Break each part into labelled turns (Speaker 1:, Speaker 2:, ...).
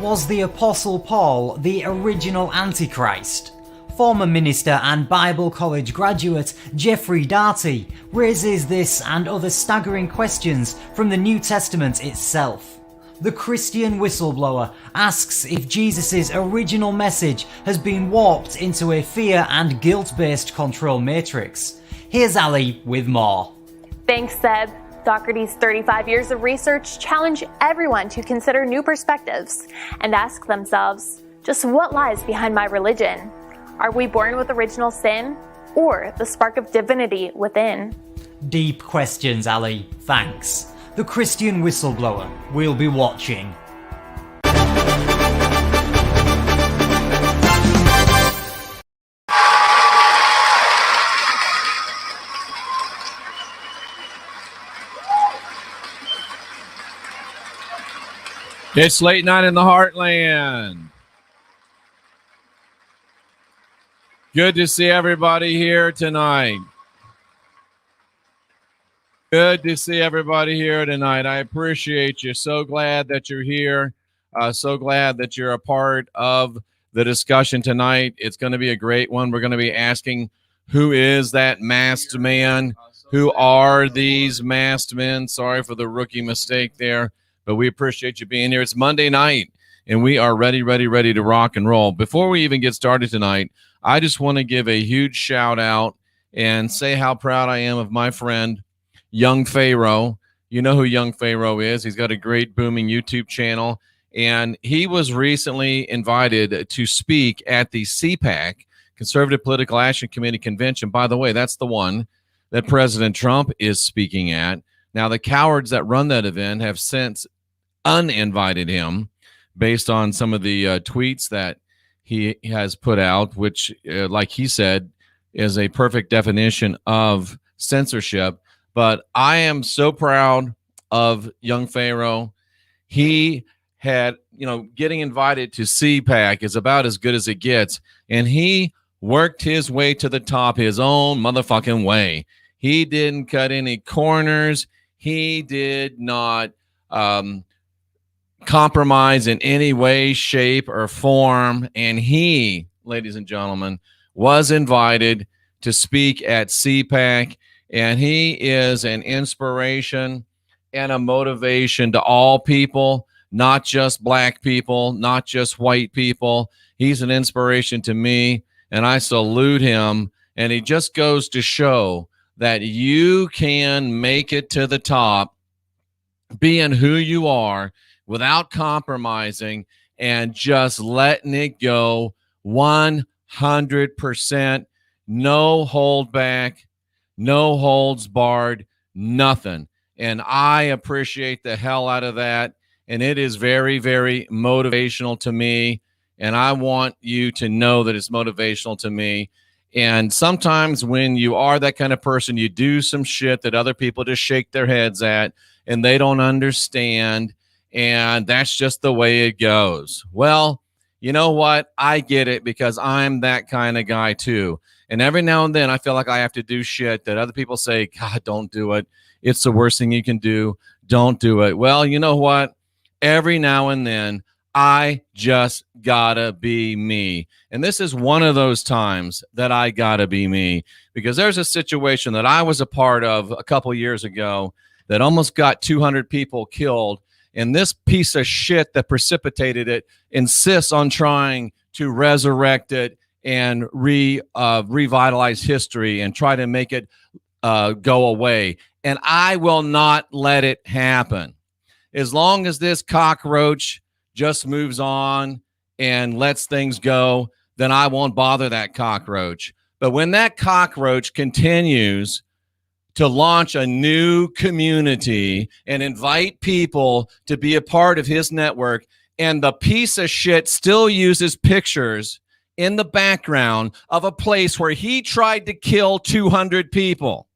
Speaker 1: Was the Apostle Paul the original Antichrist? Former minister and Bible college graduate Jeffrey Daugherty raises this and other staggering questions from the New Testament itself. The Christian whistleblower asks if Jesus' original message has been warped into a fear and guilt-based control matrix. Here's Ali with more.
Speaker 2: Thanks, Seb. Daugherty's 35 years of research challenge everyone to consider new perspectives and ask themselves, just what lies behind my religion? Are we born with original sin or the spark of divinity within?
Speaker 1: Deep questions, Ali. Thanks. The Christian whistleblower. We'll be watching.
Speaker 3: It's late night in the Heartland. Good to see everybody here tonight. Good to see everybody here tonight. I appreciate you. So glad that you're here. So glad that you're a part of the discussion tonight. It's going to be a great one. We're going to be asking, who is that masked man? Who are these masked men? Sorry for the rookie mistake there, but we appreciate you being here. It's Monday night, and we are ready to rock and roll. Before we even get started tonight, I just want to give a huge shout out and say how proud I am of my friend, Young Pharaoh. You know who Young Pharaoh is. He's got a great booming YouTube channel, and he was recently invited to speak at the CPAC, Conservative Political Action Committee Convention. By the way, that's the one that President Trump is speaking at. Now, the cowards that run that event have since uninvited him based on some of the tweets that he has put out, which, like he said, is a perfect definition of censorship. But I am so proud of Young Pharaoh. He had, getting invited to CPAC is about as good as it gets. And he worked his way to the top his own motherfucking way. He didn't cut any corners. He did not compromise in any way, shape, or form. And he, ladies and gentlemen, was invited to speak at CPAC. And he is an inspiration and a motivation to all people, not just black people, not just white people. He's an inspiration to me, and I salute him. And he just goes to show that you can make it to the top being who you are without compromising and just letting it go 100%, no hold back, no holds barred, nothing. And I appreciate the hell out of that. And it is very, very motivational to me. And I want you to know that it's motivational to me. And sometimes when you are that kind of person, you do some shit that other people just shake their heads at and they don't understand. And that's just the way it goes. Well, you know what? I get it because I'm that kind of guy too. And every now and then I feel like I have to do shit that other people say, God, don't do it. It's the worst thing you can do. Don't do it. Well, you know what? Every now and then I just gotta be me. And this is one of those times that I gotta be me, because there's a situation that I was a part of a couple years ago that almost got 200 people killed. And this piece of shit that precipitated it insists on trying to resurrect it and revitalize history and try to make it go away. And I will not let it happen. As long as this cockroach just moves on and lets things go, then I won't bother that cockroach. But when that cockroach continues to launch a new community and invite people to be a part of his network, and the piece of shit still uses pictures in the background of a place where he tried to kill 200 people,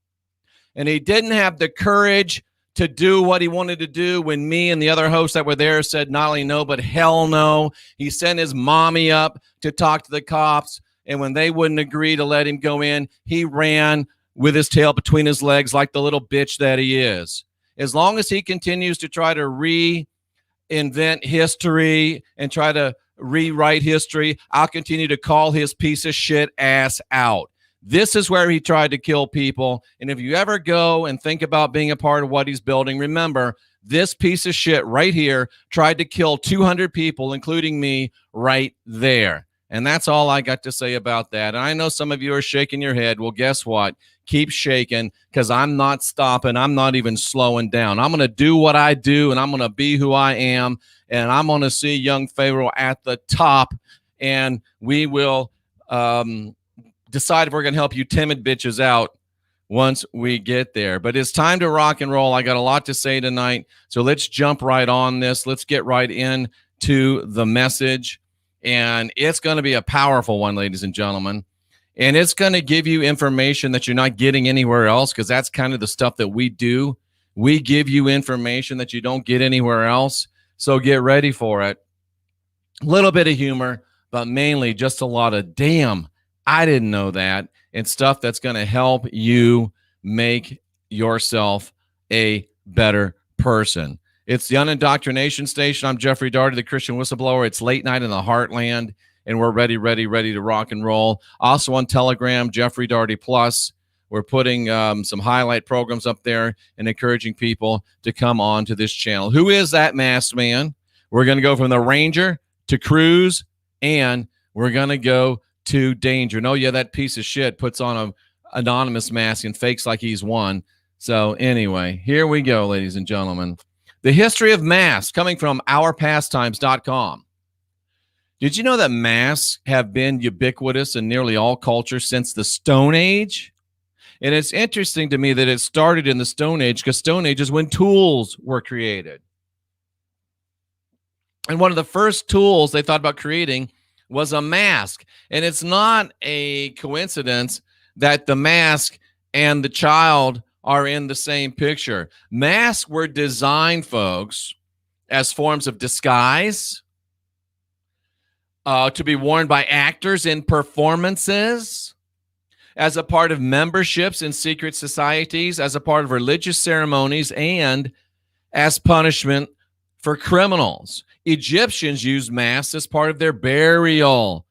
Speaker 3: and he didn't have the courage to do what he wanted to do when me and the other hosts that were there said not only no, but hell no. He sent his mommy up to talk to the cops, and when they wouldn't agree to let him go in, he ran with his tail between his legs like the little bitch that he is. As long as he continues to try to invent history and try to rewrite history, I'll continue to call his piece of shit ass out. This is where he tried to kill people. And if you ever go and think about being a part of what he's building, remember, this piece of shit right here tried to kill 200 people, including me, right there. And that's all I got to say about that. And I know some of you are shaking your head. Well, guess what? Keep shaking, because I'm not stopping. I'm not even slowing down. I'm going to do what I do, and I'm going to be who I am, and I'm going to see young Pharaoh at the top, and we will decide if we're going to help you timid bitches out once we get there. But it's time to rock and roll. I got a lot to say tonight, so let's jump right on this. Let's get right into the message, and it's going to be a powerful one, ladies and gentlemen. And it's going to give you information that you're not getting anywhere else, because that's kind of the stuff that we do. We give you information that you don't get anywhere else. So get ready for it. A little bit of humor, but mainly just a lot of damn, I didn't know that, and stuff that's going to help you make yourself a better person. It's the Unindoctrination Station. I'm Jeffrey Daugherty, the Christian whistleblower. It's late night in the heartland, and we're ready to rock and roll. Also on Telegram, Jeffrey Daugherty Plus. We're putting some highlight programs up there and encouraging people to come on to this channel. Who is that masked man? We're going to go from the Ranger to Cruz, and we're going to go to Danger. No, yeah, that piece of shit puts on an anonymous mask and fakes like he's one. So anyway, here we go, ladies and gentlemen. The history of masks, coming from ourpastimes.com. Did you know that masks have been ubiquitous in nearly all cultures since the Stone Age? And it's interesting to me that it started in the Stone Age, because Stone Age is when tools were created. And one of the first tools they thought about creating was a mask. And it's not a coincidence that the mask and the child are in the same picture. Masks were designed, folks, as forms of disguise, to be worn by actors in performances, as a part of memberships in secret societies, as a part of religious ceremonies, and as punishment for criminals. Egyptians used masks as part of their burial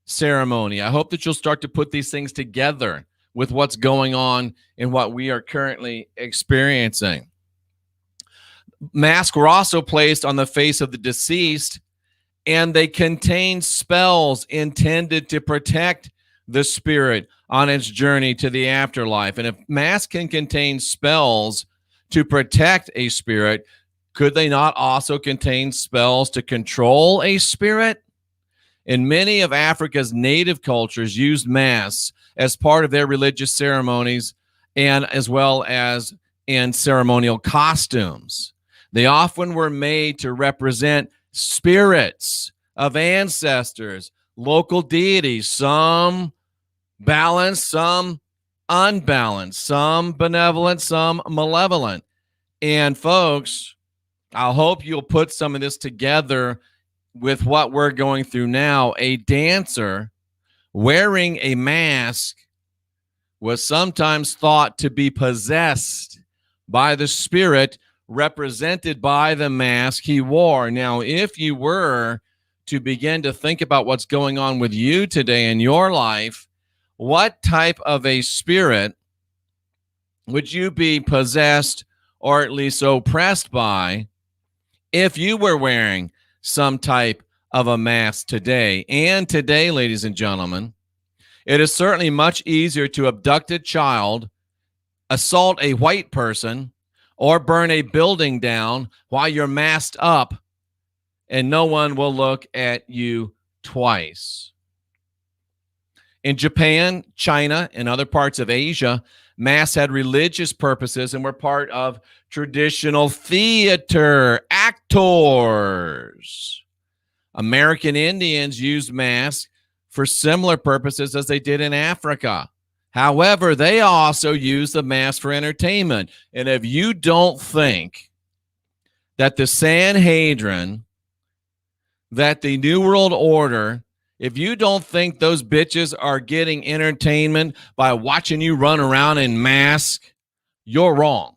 Speaker 3: ceremony. I hope that you'll start to put these things together with what's going on and what we are currently experiencing. Masks were also placed on the face of the deceased, and they contain spells intended to protect the spirit on its journey to the afterlife. And if masks can contain spells to protect a spirit, could they not also contain spells to control a spirit? And many of Africa's native cultures used masks as part of their religious ceremonies, and as well as in ceremonial costumes. They often were made to represent spirits of ancestors, local deities, some balanced, some unbalanced, some benevolent, some malevolent. And folks, I hope you'll put some of this together with what we're going through now. A dancer wearing a mask was sometimes thought to be possessed by the spirit represented by the mask he wore. Now, if you were to begin to think about what's going on with you today in your life, what type of a spirit would you be possessed or at least oppressed by if you were wearing some type of a mask today? And today, ladies and gentlemen, it is certainly much easier to abduct a child, assault a white person, or burn a building down while you're masked up, and no one will look at you twice. In Japan, China, and other parts of Asia, masks had religious purposes and were part of traditional theater. Actors. American Indians used masks for similar purposes as they did in Africa. However, they also use the mask for entertainment. And if you don't think that the Sanhedrin, that the New World Order, if you don't think those bitches are getting entertainment by watching you run around in mask, you're wrong.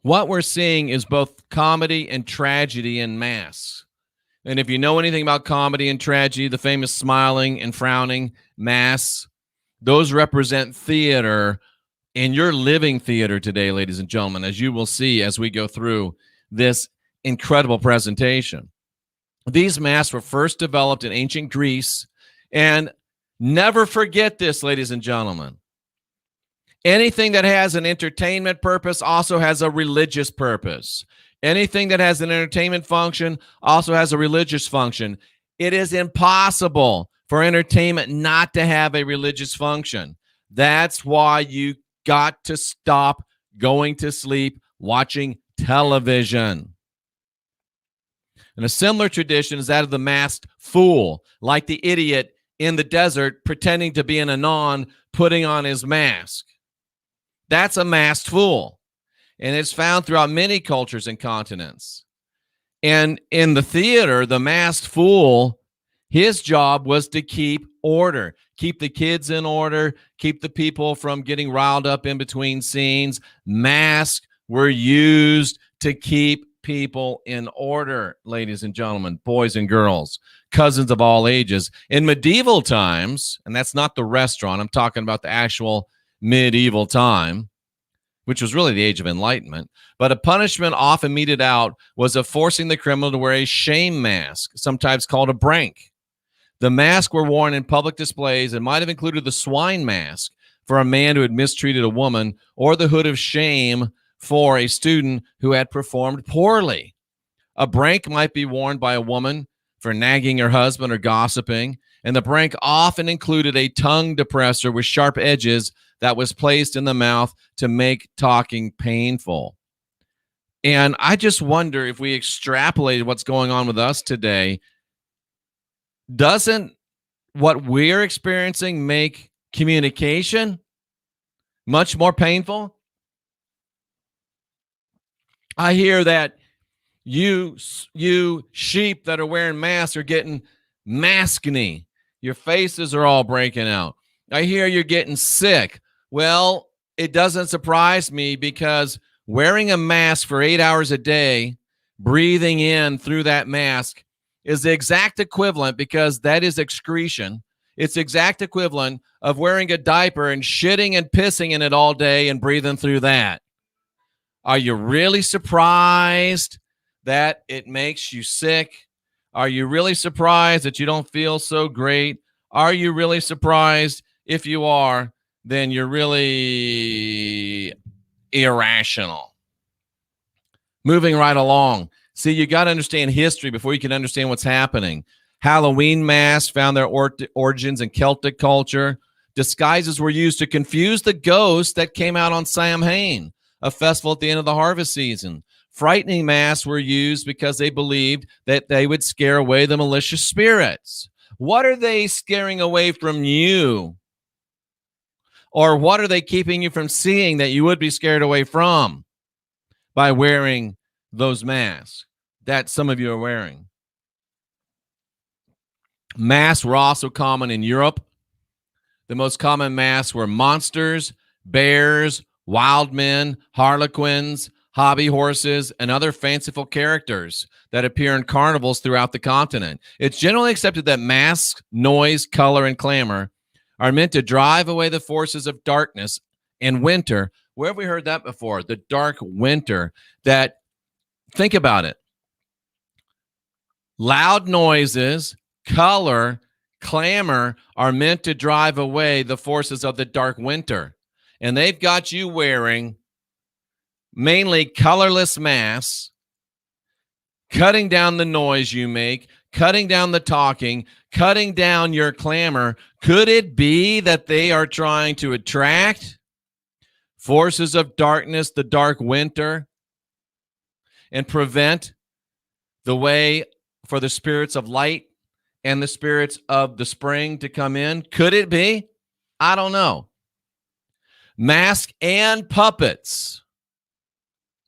Speaker 3: What we're seeing is both comedy and tragedy in masks. And if you know anything about comedy and tragedy, the famous smiling and frowning masks, those represent theater, and you're living theater today, ladies and gentlemen, as you will see as we go through this incredible presentation. These masks were first developed in ancient Greece, and never forget this, ladies and gentlemen. Anything that has an entertainment purpose also has a religious purpose. Anything that has an entertainment function also has a religious function. It is impossible for entertainment not to have a religious function. That's why you got to stop going to sleep watching television. And a similar tradition is that of the masked fool, like the idiot in the desert pretending to be an anon, putting on his mask. That's a masked fool. And it's found throughout many cultures and continents. And in the theater, the masked fool, his job was to keep order, keep the kids in order, keep the people from getting riled up in between scenes. Masks were used to keep people in order, ladies and gentlemen, boys and girls, cousins of all ages. In medieval times, and that's not the restaurant, I'm talking about the actual medieval time, which was really the age of enlightenment, but a punishment often meted out was of forcing the criminal to wear a shame mask, sometimes called a brank. The masks were worn in public displays and might have included the swine mask for a man who had mistreated a woman, or the hood of shame for a student who had performed poorly. A brank might be worn by a woman for nagging her husband or gossiping, and the brank often included a tongue depressor with sharp edges that was placed in the mouth to make talking painful. And I just wonder, if we extrapolated what's going on with us today, doesn't what we're experiencing make communication much more painful? I hear that you sheep that are wearing masks are getting maskne. Your faces are all breaking out. I hear you're getting sick. Well, it doesn't surprise me, because wearing a mask for 8 hours a day, breathing in through that mask, is the exact equivalent, because that is excretion. It's the exact equivalent of wearing a diaper and shitting and pissing in it all day and breathing through that. Are you really surprised that it makes you sick? Are you really surprised that you don't feel so great? Are you really surprised? If you are, then you're really irrational. Moving right along. See, you got to understand history before you can understand what's happening. Halloween masks found their origins in Celtic culture. Disguises were used to confuse the ghosts that came out on Samhain, a festival at the end of the harvest season. Frightening masks were used because they believed that they would scare away the malicious spirits. What are they scaring away from you? Or what are they keeping you from seeing that you would be scared away from by wearing those masks that some of you are wearing? Masks were also common in Europe. The most common masks were monsters, bears, wild men, harlequins, hobby horses, and other fanciful characters that appear in carnivals throughout the continent. It's generally accepted that masks, noise, color, and clamor are meant to drive away the forces of darkness and winter. Where have we heard that before? The dark winter. That, think about it. Loud noises, color, clamor are meant to drive away the forces of the dark winter. And they've got you wearing mainly colorless masks, cutting down the noise you make, cutting down the talking, cutting down your clamor. Could it be that they are trying to attract forces of darkness, the dark winter, and prevent the way for the spirits of light and the spirits of the spring to come in? Could it be? I don't know. Mask and puppets.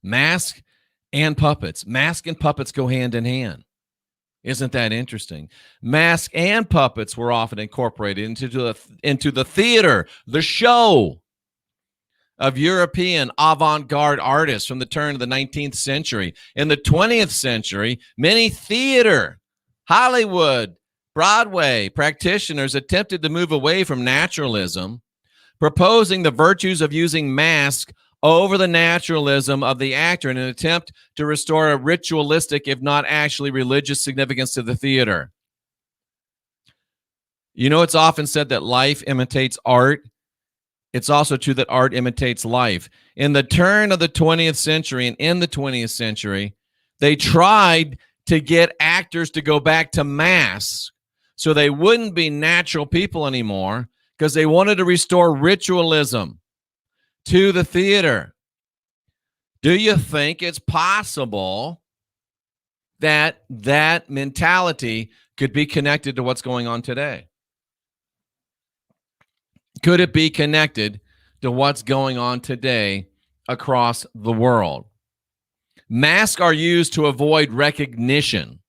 Speaker 3: Mask and puppets. Mask and puppets go hand in hand. Isn't that interesting? Mask and puppets were often incorporated into the theater, the show. of European avant-garde artists from the turn of the 19th century. In the 20th century, many theater, Hollywood, Broadway practitioners attempted to move away from naturalism, proposing the virtues of using masks over the naturalism of the actor in an attempt to restore a ritualistic, if not actually religious, significance to the theater. You know, it's often said that life imitates art. It's also true that art imitates life. In the turn of the 20th century and in the 20th century, they tried to get actors to go back to masks so they wouldn't be natural people anymore, because they wanted to restore ritualism to the theater. Do you think it's possible that that mentality could be connected to what's going on today? Could it be connected to what's going on today across the world? Masks are used to avoid recognition.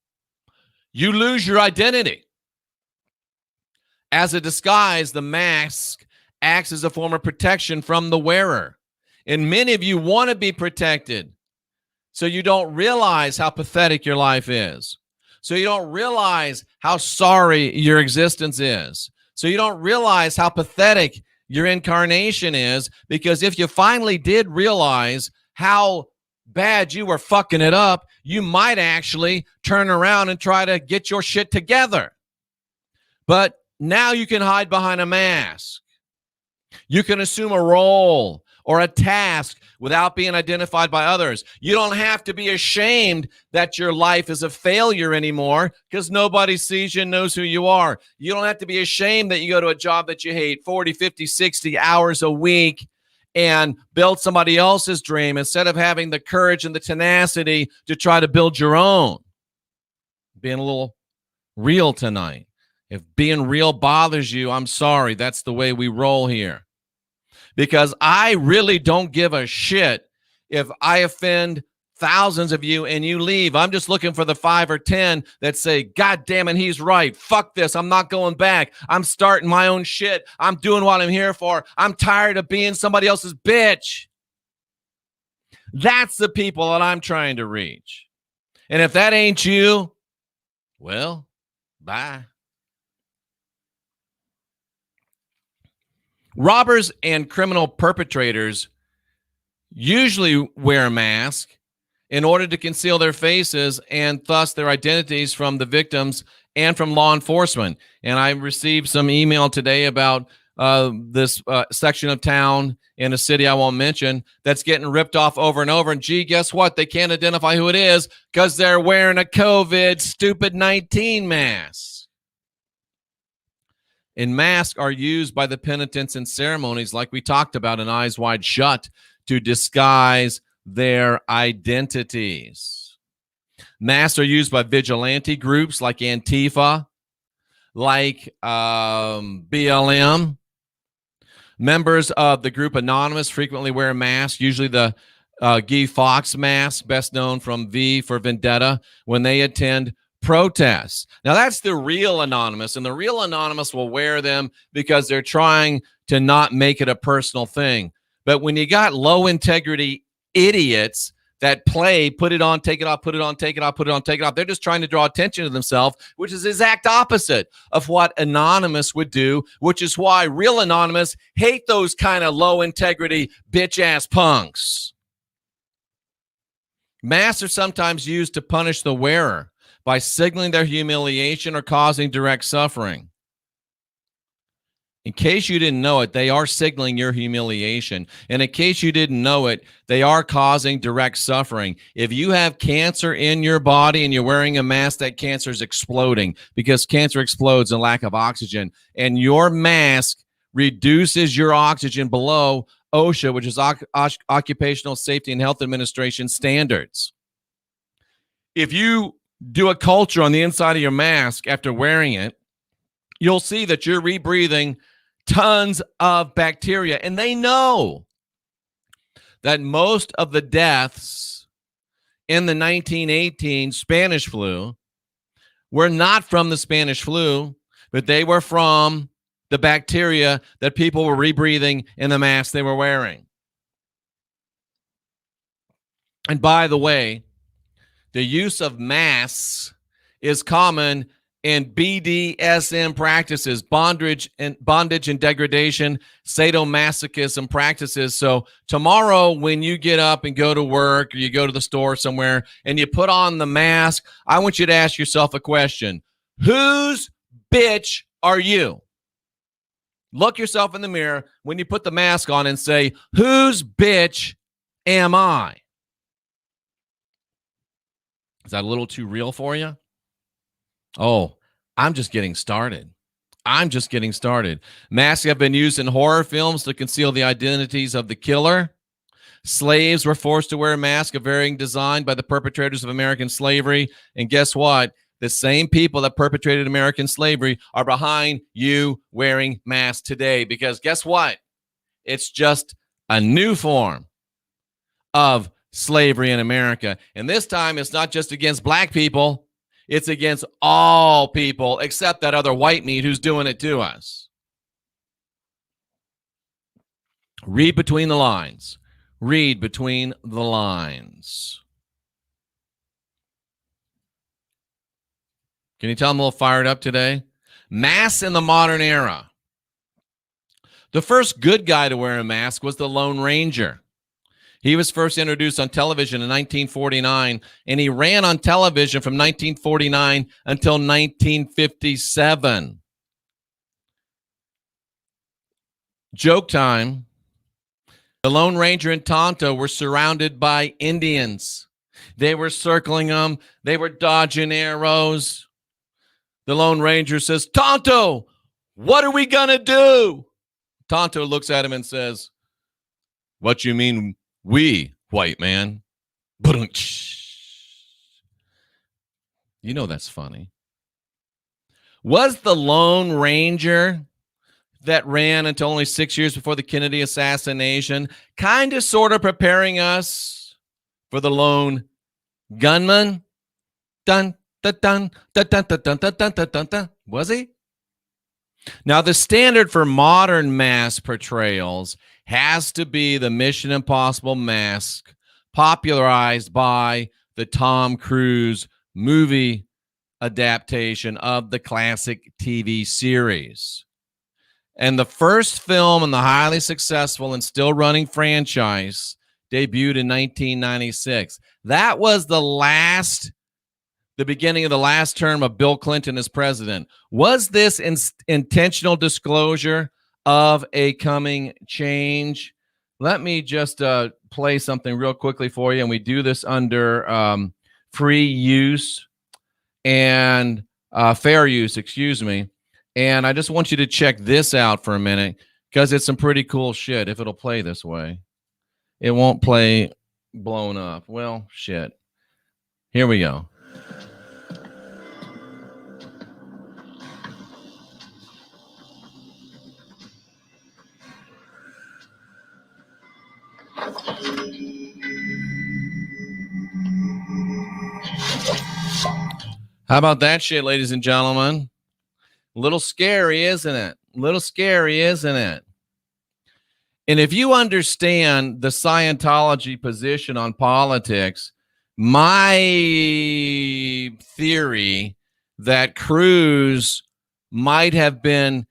Speaker 3: You lose your identity. As a disguise, the mask acts as a form of protection from the wearer. And many of you want to be protected, so you don't realize how pathetic your life is. So you don't realize how sorry your existence is. So you don't realize how pathetic your incarnation is, because if you finally did realize how bad you were fucking it up, you might actually turn around and try to get your shit together. But now you can hide behind a mask. You can assume a role or a task without being identified by others. You don't have to be ashamed that your life is a failure anymore, because nobody sees you and knows who you are. You don't have to be ashamed that you go to a job that you hate 40, 50, 60 hours a week and build somebody else's dream instead of having the courage and the tenacity to try to build your own. Being a little real tonight. If being real bothers you, I'm sorry. That's the way we roll here. Because I really don't give a shit if I offend thousands of you and you leave. I'm just looking for the 5 or 10 that say, God damn it, he's right. Fuck this. I'm not going back. I'm starting my own shit. I'm doing what I'm here for. I'm tired of being somebody else's bitch. That's the people that I'm trying to reach. And if that ain't you, well, bye. Robbers and criminal perpetrators usually wear a mask in order to conceal their faces and thus their identities from the victims and from law enforcement. And I received some email today about this section of town in a city I won't mention that's getting ripped off over and over. And gee, guess what? They can't identify who it is because they're wearing a COVID stupid 19 mask. And masks are used by the penitents in ceremonies like we talked about in Eyes Wide Shut to disguise their identities. Masks are used by vigilante groups like Antifa, like BLM. Members of the group Anonymous frequently wear masks, usually the Guy Fawkes mask, best known from V for Vendetta, when they attend protests. Now, that's the real Anonymous, and the real Anonymous will wear them because they're trying to not make it a personal thing. But when you got low integrity idiots that play, put it on, take it off, put it on, take it off, put it on, take it off, they're just trying to draw attention to themselves, which is the exact opposite of what Anonymous would do, which is why real Anonymous hate those kind of low integrity bitch ass punks. Masks are sometimes used to punish the wearer by signaling their humiliation or causing direct suffering. In case you didn't know it, they are signaling your humiliation. And in case you didn't know it, they are causing direct suffering. If you have cancer in your body and you're wearing a mask, that cancer is exploding because cancer explodes in lack of oxygen. And your mask reduces your oxygen below OSHA, which is Occupational Safety and Health Administration standards. If you do a culture on the inside of your mask after wearing it, you'll see that you're rebreathing tons of bacteria. And they know that most of the deaths in the 1918 Spanish flu were not from the Spanish flu, but they were from the bacteria that people were rebreathing in the mask they were wearing. And by the way, the use of masks is common in BDSM practices, bondage and degradation, sadomasochism practices. So tomorrow when you get up and go to work or you go to the store somewhere and you put on the mask, I want you to ask yourself a question. Whose bitch are you? Look yourself in the mirror when you put the mask on and say, whose bitch am I? Is that a little too real for you? Oh, I'm just getting started. Masks have been used in horror films to conceal the identities of the killer. Slaves were forced to wear a mask of varying design by the perpetrators of American slavery. And guess what? The same people that perpetrated American slavery are behind you wearing masks today. Because guess what? It's just a new form of slavery in America. And this time it's not just against black people, it's against all people except that other white meat who's doing it to us. Read between the lines. Read between the lines. Can you tell I'm a little fired up today? Masks in the modern era. The first good guy to wear a mask was the Lone Ranger. He was first introduced on television in 1949, and he ran on television from 1949 until 1957. Joke time. The Lone Ranger and Tonto were surrounded by Indians. They were circling them. They were dodging arrows. The Lone Ranger says, Tonto, what are we going to do? Tonto looks at him and says, what you mean, we, white man? You know that's funny. Was the Lone Ranger that ran until only 6 years before the Kennedy assassination kind of sort of preparing us for the lone gunman? Dun, dun, dun, dun, dun, dun, dun, dun, dun, dun, dun. Was he? Now, the standard for modern mask portrayals has to be the Mission Impossible mask popularized by the Tom Cruise movie adaptation of the classic TV series. And the first film in the highly successful and still running franchise debuted in 1996. That was the beginning of the last term of Bill Clinton as president. Was this intentional disclosure of a coming change? Let me just play something real quickly for you. And we do this under free use and fair use, excuse me. And I just want you to check this out for a minute because it's some pretty cool shit if it'll play this way. It won't play blown up. Well, shit. Here we go. How about that shit, ladies and gentlemen? A little scary, isn't it? A little scary, isn't it? And if you understand the Scientology position on politics, my theory that Cruz might have been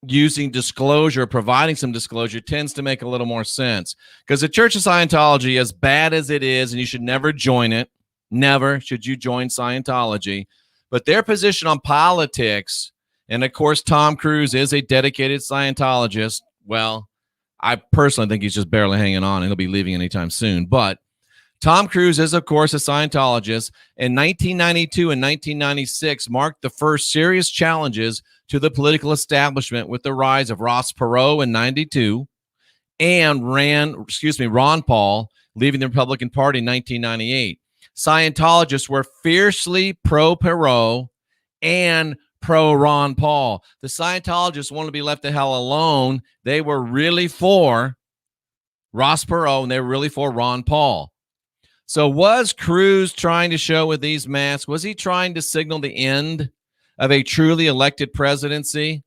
Speaker 3: using disclosure, providing some disclosure, tends to make a little more sense. Because the Church of Scientology, as bad as it is, and you should never join it, never should you join Scientology, but their position on politics, and of course Tom Cruise is a dedicated Scientologist. Well, I personally think he's just barely hanging on and he'll be leaving anytime soon. But Tom Cruise is, of course, a Scientologist. In 1992 and 1996 marked the first serious challenges to the political establishment with the rise of Ross Perot in 92 and Ron Paul leaving the Republican Party in 1998. Scientologists were fiercely pro-Perot and pro-Ron Paul. The Scientologists wanted to be left the hell alone. They were really for Ross Perot and they were really for Ron Paul. So was Cruz trying to show with these masks, was he trying to signal the end of a truly elected presidency?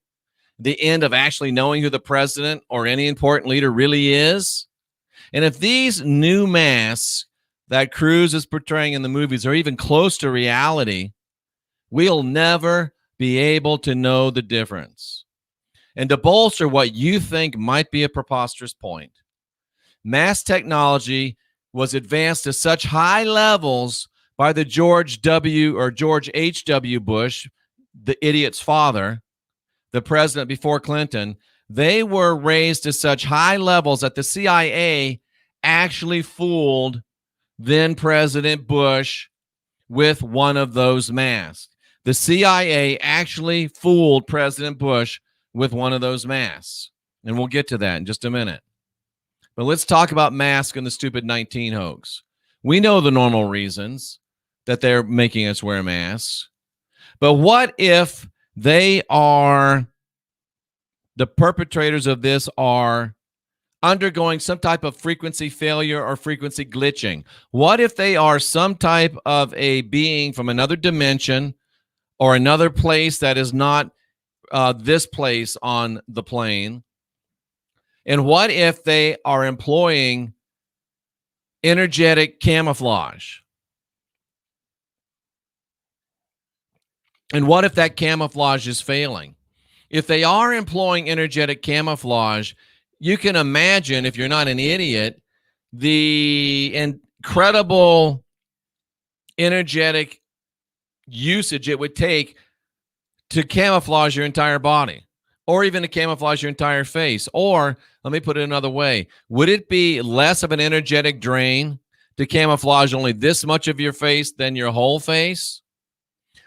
Speaker 3: The end of actually knowing who the president or any important leader really is? And if these new masks that Cruise is portraying in the movies are even close to reality, we'll never be able to know the difference. And to bolster what you think might be a preposterous point, mass technology was advanced to such high levels by the George H.W. Bush, the idiot's father, the president before Clinton. They were raised to such high levels that the CIA actually fooled then President Bush with one of those masks. The CIA actually fooled President Bush with one of those masks. And we'll get to that in just a minute. But let's talk about masks and the stupid 19 hoax. We know the normal reasons that they're making us wear masks. But what if the perpetrators of this are undergoing some type of frequency failure or frequency glitching? What if they are some type of a being from another dimension or another place that is not this place on the plane? And what if they are employing energetic camouflage? And what if that camouflage is failing? If they are employing energetic camouflage, you can imagine, if you're not an idiot, the incredible energetic usage it would take to camouflage your entire body, or even to camouflage your entire face. Or let me put it another way. Would it be less of an energetic drain to camouflage only this much of your face than your whole face?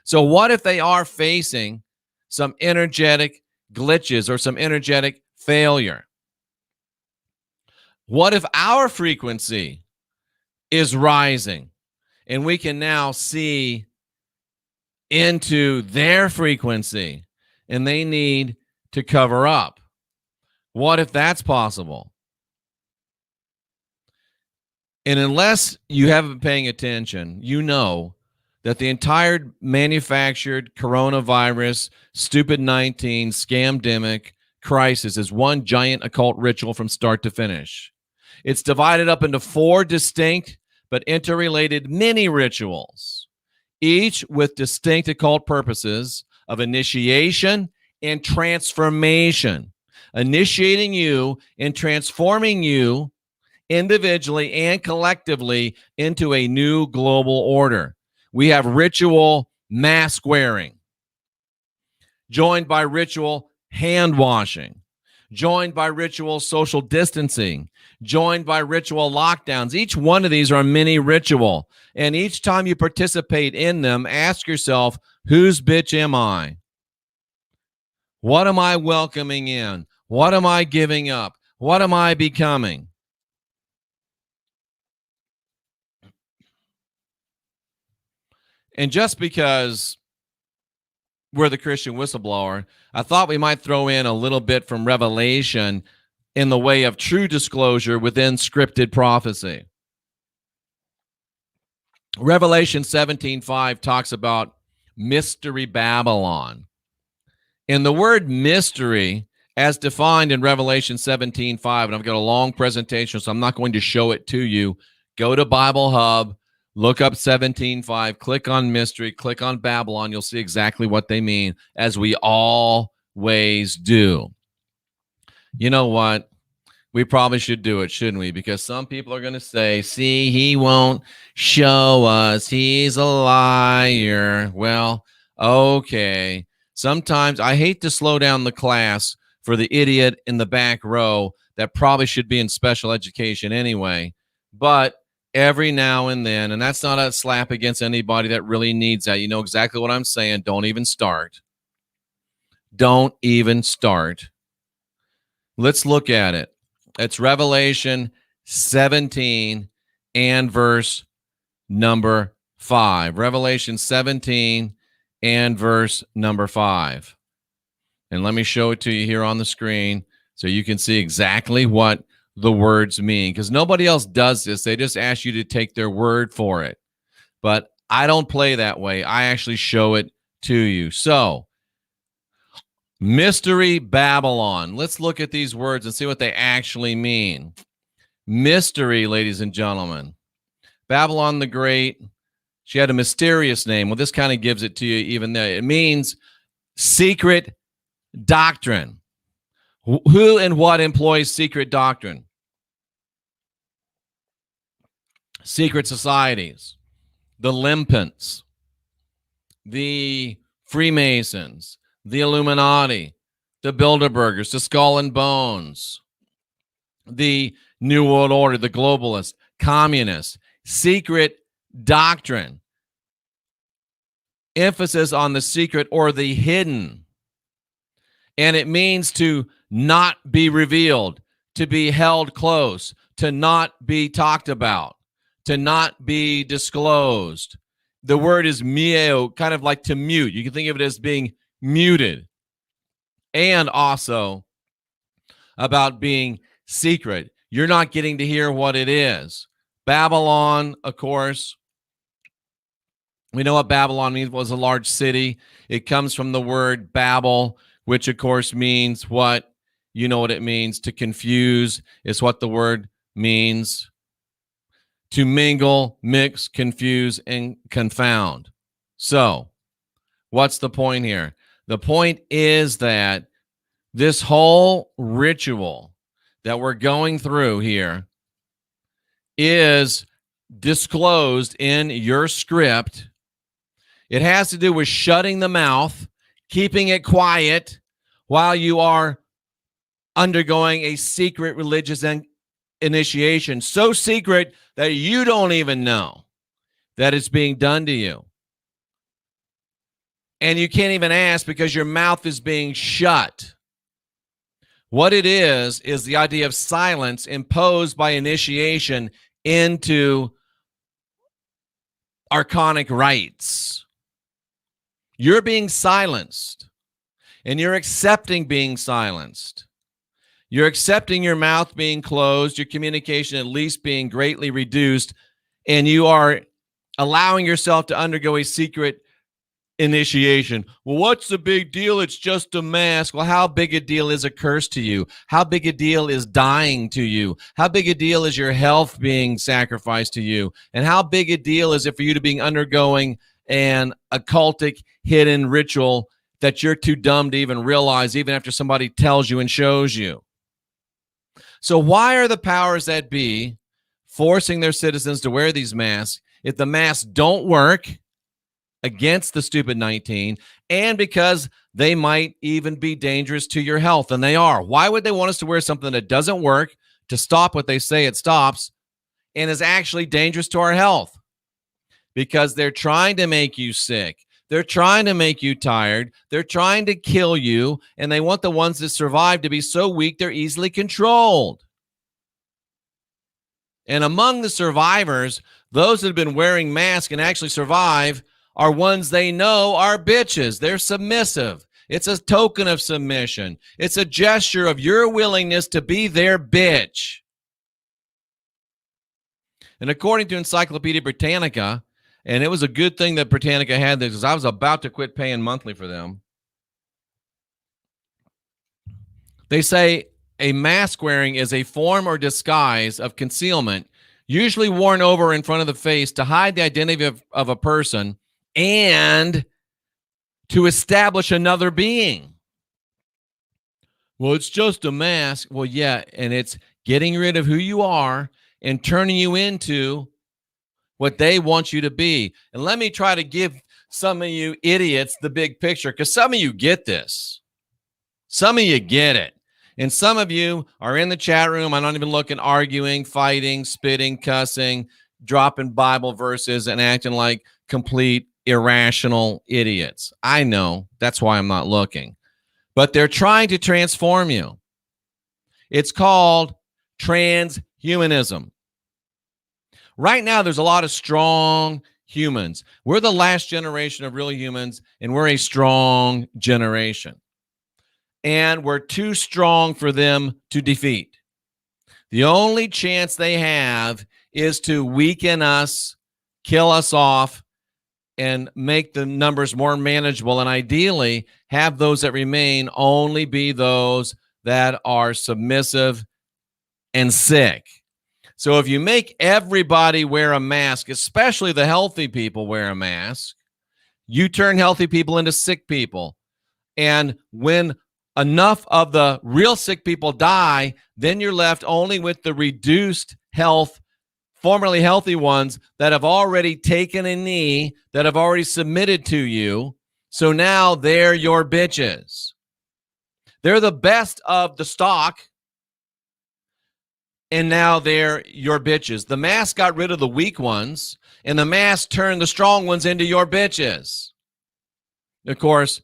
Speaker 3: So what if they are facing some energetic glitches or some energetic failure? What if our frequency is rising and we can now see into their frequency and they need to cover up? What if that's possible? And unless you haven't been paying attention, you know that the entire manufactured coronavirus, stupid 19, scamdemic crisis is one giant occult ritual from start to finish. It's divided up into 4 distinct but interrelated mini rituals, each with distinct occult purposes of initiation and transformation, initiating you and transforming you individually and collectively into a new global order. We have ritual mask wearing, joined by ritual hand washing, joined by ritual social distancing, joined by ritual lockdowns. Each one of these are a mini ritual. And each time you participate in them, ask yourself, whose bitch am I? What am I welcoming in? What am I giving up? What am I becoming? And just because we're the Christian whistleblower, I thought we might throw in a little bit from Revelation in the way of true disclosure within scripted prophecy. Revelation 17:5 talks about mystery Babylon. And the word mystery, as defined in Revelation 17:5, and I've got a long presentation, so I'm not going to show it to you. Go to Bible Hub, look up 17:5, click on mystery, click on Babylon. You'll see exactly what they mean, as we always do. You know what? We probably should do it, shouldn't we? Because some people are going to say, see, he won't show us. He's a liar. Well, okay. Sometimes I hate to slow down the class for the idiot in the back row that probably should be in special education anyway. But every now and then, and that's not a slap against anybody that really needs that. You know exactly what I'm saying. Don't even start. Don't even start. Let's look at it. It's Revelation 17 and verse number 5. Revelation 17 and verse number 5. And let me show it to you here on the screen so you can see exactly what the words mean, because nobody else does this. They just ask you to take their word for it. But I don't play that way. I actually show it to you. So, mystery Babylon. Let's look at these words and see what they actually mean. Mystery, ladies and gentlemen. Babylon the Great, she had a mysterious name. Well, this kind of gives it to you even there. It means secret doctrine. Who and what employs secret doctrine? Secret societies, the Limpants, the Freemasons, the Illuminati, the Bilderbergers, the Skull and Bones, the New World Order, the globalists, communists. Secret doctrine. Emphasis on the secret or the hidden. And it means to not be revealed, to be held close, to not be talked about, to not be disclosed. The word is mieo, kind of like to mute. You can think of it as being muted. And also about being secret. You're not getting to hear what it is. Babylon, of course, we know what Babylon means. It was a large city. It comes from the word Babel, which of course means what? You know what it means. To confuse is what the word means. To mingle, mix, confuse, and confound. So, what's the point here? The point is that this whole ritual that we're going through here is disclosed in your script. It has to do with shutting the mouth, keeping it quiet while you are undergoing a secret religious initiation. So secret that you don't even know that it's being done to you. And you can't even ask because your mouth is being shut. What it is the idea of silence imposed by initiation into archonic rites. You're being silenced, and you're accepting being silenced. You're accepting your mouth being closed, your communication at least being greatly reduced, and you are allowing yourself to undergo a secret initiation. Well, what's the big deal? It's just a mask. Well, how big a deal is a curse to you? How big a deal is dying to you? How big a deal is your health being sacrificed to you? And how big a deal is it for you to be undergoing an occultic hidden ritual that you're too dumb to even realize, even after somebody tells you and shows you? So why are the powers that be forcing their citizens to wear these masks if the masks don't work against the stupid 19, and because they might even be dangerous to your health? And they are. Why would they want us to wear something that doesn't work to stop what they say it stops and is actually dangerous to our health? Because they're trying to make you sick. They're trying to make you tired. They're trying to kill you, and they want the ones that survive to be so weak they're easily controlled. And among the survivors, those that have been wearing masks and actually survive are ones they know are bitches. They're submissive. It's a token of submission. It's a gesture of your willingness to be their bitch. And according to Encyclopedia Britannica, and it was a good thing that Britannica had this because I was about to quit paying monthly for them. They say a mask wearing is a form or disguise of concealment, usually worn over in front of the face to hide the identity of a person and to establish another being. Well, it's just a mask. Well, yeah, and it's getting rid of who you are and turning you into what they want you to be. And let me try to give some of you idiots the big picture, because some of you get this. Some of you get it. And some of you are in the chat room. I'm not even looking, arguing, fighting, spitting, cussing, dropping Bible verses, and acting like complete irrational idiots. I know. That's why I'm not looking. But they're trying to transform you. It's called transhumanism. Right now, there's a lot of strong humans. We're the last generation of real humans, and we're a strong generation. And we're too strong for them to defeat. The only chance they have is to weaken us, kill us off, and make the numbers more manageable, and ideally have those that remain only be those that are submissive and sick. So if you make everybody wear a mask, especially the healthy people wear a mask, you turn healthy people into sick people. And when enough of the real sick people die, then you're left only with the reduced health, formerly healthy ones that have already taken a knee, that have already submitted to you. So now they're your bitches. They're the best of the stock, and now they're your bitches. The mask got rid of the weak ones, and the mask turned the strong ones into your bitches. Of course,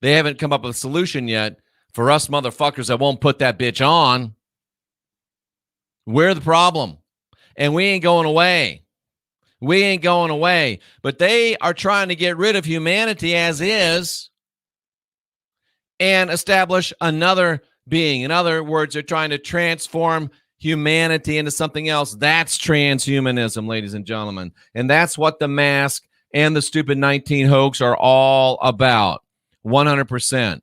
Speaker 3: they haven't come up with a solution yet for us motherfuckers that won't put that bitch on. We're the problem, and we ain't going away. We ain't going away. But they are trying to get rid of humanity as is and establish another being. In other words, they're trying to transform humanity into something else. That's transhumanism, ladies and gentlemen. And that's what the mask and the stupid 19 hoax are all about. 100%.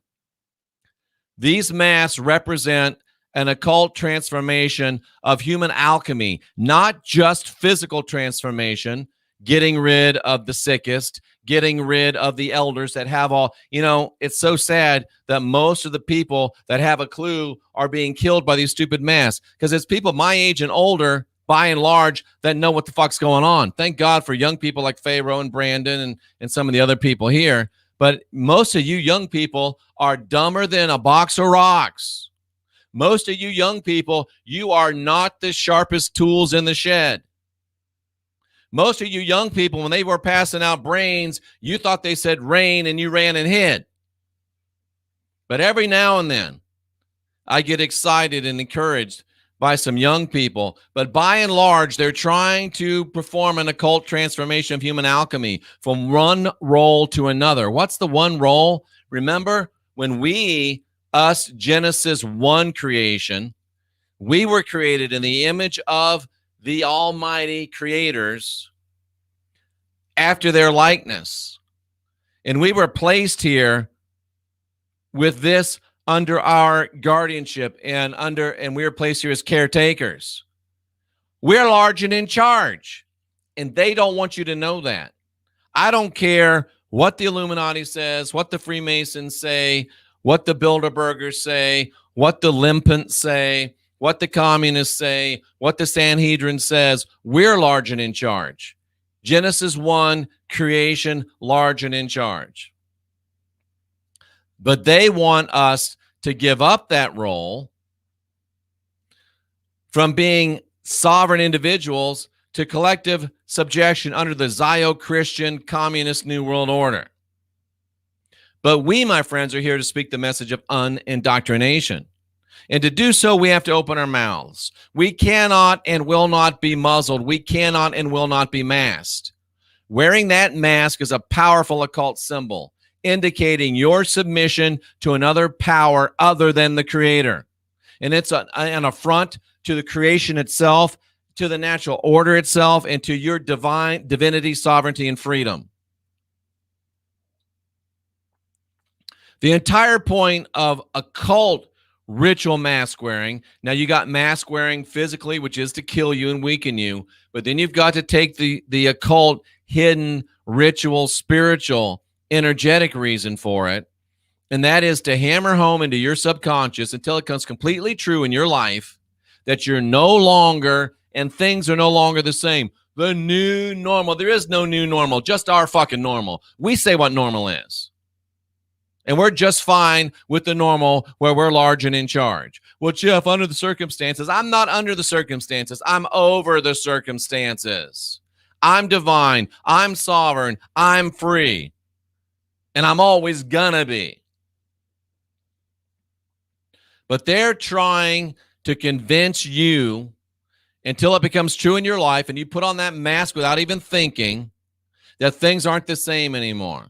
Speaker 3: These masks represent an occult transformation of human alchemy, not just physical transformation, getting rid of the sickest, getting rid of the elders that have all, it's so sad that most of the people that have a clue are being killed by these stupid masks, because it's people my age and older, by and large, that know what the fuck's going on. Thank God for young people like Pharaoh and Brandon and some of the other people here. But most of you young people are dumber than a box of rocks. Most of you young people, you are not the sharpest tools in the shed. Most of you young people, when they were passing out brains, you thought they said rain and you ran and hid. But every now and then, I get excited and encouraged by some young people. But by and large, they're trying to perform an occult transformation of human alchemy from one role to another. What's the one role? Remember, when us Genesis 1 creation, we were created in the image of the almighty creators after their likeness. And we were placed here with this under our guardianship and we were placed here as caretakers. We're large and in charge, and they don't want you to know that. I don't care what the Illuminati says, what the Freemasons say, what the Bilderbergers say, what the Limpants say, what the communists say, what the Sanhedrin says. We're large and in charge. Genesis 1, creation, large and in charge. But they want us to give up that role from being sovereign individuals to collective subjection under the Zio-Christian communist New World Order. But we, my friends, are here to speak the message of unindoctrination. And to do so, we have to open our mouths. We cannot and will not be muzzled. We cannot and will not be masked. Wearing that mask is a powerful occult symbol, indicating your submission to another power other than the Creator. And it's an affront to the creation itself, to the natural order itself, and to your divinity, sovereignty, and freedom. The entire point of occult ritual mask wearing, now you got mask wearing physically, which is to kill you and weaken you, but then you've got to take the occult, hidden, ritual, spiritual, energetic reason for it, and that is to hammer home into your subconscious until it becomes completely true in your life that you're no longer, and things are no longer the same. The new normal. There is no new normal, just our fucking normal. We say what normal is. And we're just fine with the normal where we're large and in charge. Well, Jeff, under the circumstances, I'm not under the circumstances. I'm over the circumstances. I'm divine. I'm sovereign. I'm free. And I'm always gonna be. But they're trying to convince you until it becomes true in your life and you put on that mask without even thinking that things aren't the same anymore.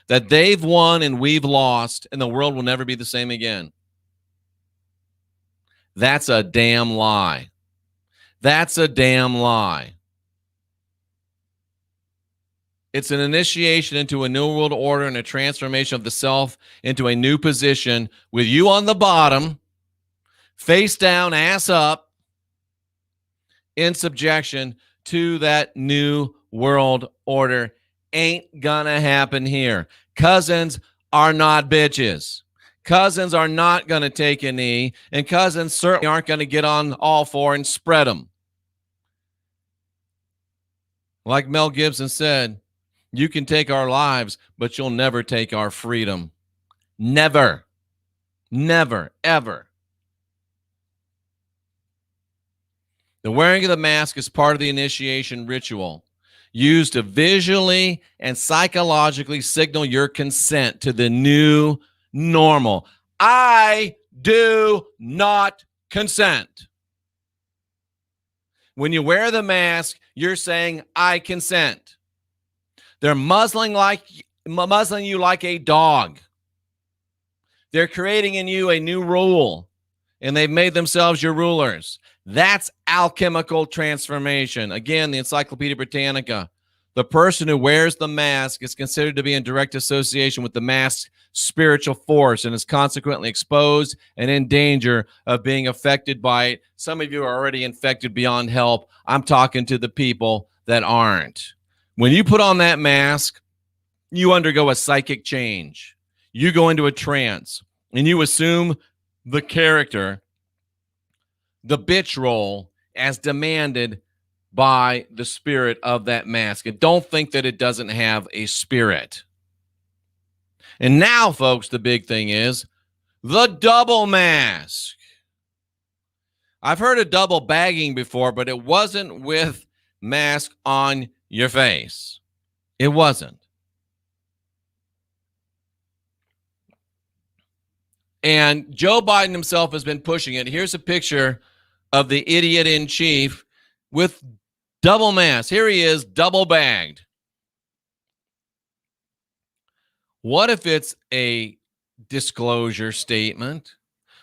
Speaker 3: That they've won and we've lost, and the world will never be the same again. That's a damn lie. That's a damn lie. It's an initiation into a new world order and a transformation of the self into a new position with you on the bottom, face down, ass up, in subjection to that new world order. Ain't gonna happen here. Cousins are not bitches. Cousins are not going to take a knee, and cousins certainly aren't going to get on all four and spread them. Like Mel Gibson said, you can take our lives, but you'll never take our freedom. Never. Never, ever. The wearing of the mask is part of the initiation ritual, used to visually and psychologically signal your consent to the new normal. I do not consent. When you wear the mask, you're saying, I consent. They're muzzling you like a dog. They're creating in you a new rule, and they've made themselves your rulers. That's alchemical transformation. Again, the Encyclopedia Britannica. The person who wears the mask is considered to be in direct association with the mask's spiritual force and is consequently exposed and in danger of being affected by it. Some of you are already infected beyond help. I'm talking to the people that aren't. When you put on that mask, you undergo a psychic change. You go into a trance and you assume the character, the bitch role, as demanded by the spirit of that mask. And don't think that it doesn't have a spirit. And now, folks, the big thing is the double mask. I've heard of double bagging before, but it wasn't with mask on your face. It wasn't. And Joe Biden himself has been pushing it. Here's a picture of the idiot in chief with double mask. Here he is, double bagged. What if it's a disclosure statement?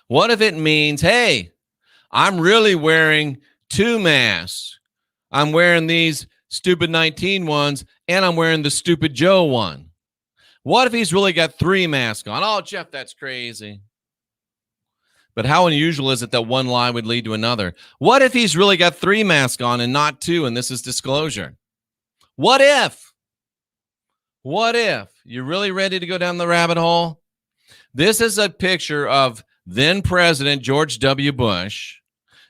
Speaker 3: What if it means, hey, I'm really wearing two masks. I'm wearing these stupid 19 ones, and I'm wearing the stupid Joe one. What if he's really got three masks on? Oh, Jeff, that's crazy. But how unusual is it that one lie would lead to another? What if he's really got three masks on and not two, and this is disclosure? What if? What if? You really ready to go down the rabbit hole? This is a picture of then President George W. Bush